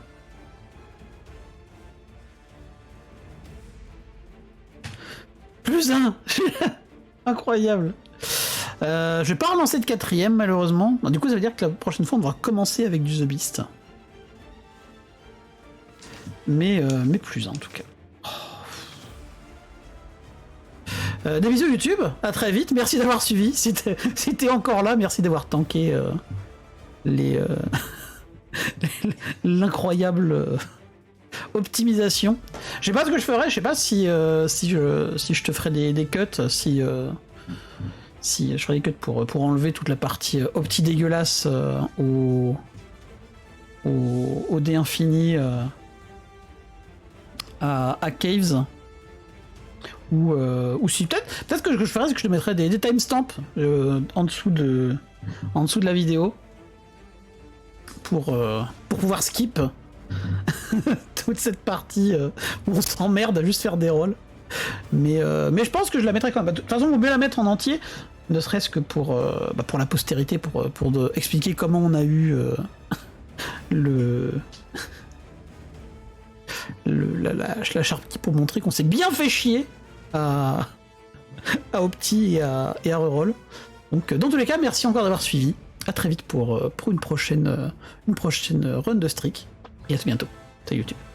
+1. Incroyable. Je vais pas relancer de 4ème malheureusement. Du coup ça veut dire que la prochaine fois on devra commencer avec du The Beast. Mais +1 en tout cas. Des bisous YouTube, à très vite, merci d'avoir suivi. Si t'es encore là, merci d'avoir tanké l'incroyable optimisation. Je sais pas ce que je ferais, je sais pas si je te ferais des cuts, si je ferais des cuts pour enlever toute la partie opti dégueulasse au dé infini à Caves. Ou si peut-être que ce que je ferais, c'est que je te mettrais des timestamps en dessous de la vidéo pour pouvoir skip toute cette partie où on s'emmerde à juste faire des rôles. Mais je pense que je la mettrais quand même. De toute façon, on peut la mettre en entier, ne serait-ce que pour la postérité, pour expliquer comment on a eu la Sharpie, pour montrer qu'on s'est bien fait chier à Opti et à Reroll. Donc dans tous les cas, merci encore d'avoir suivi. À très vite pour une prochaine run de streak. Et à tout bientôt. Salut YouTube.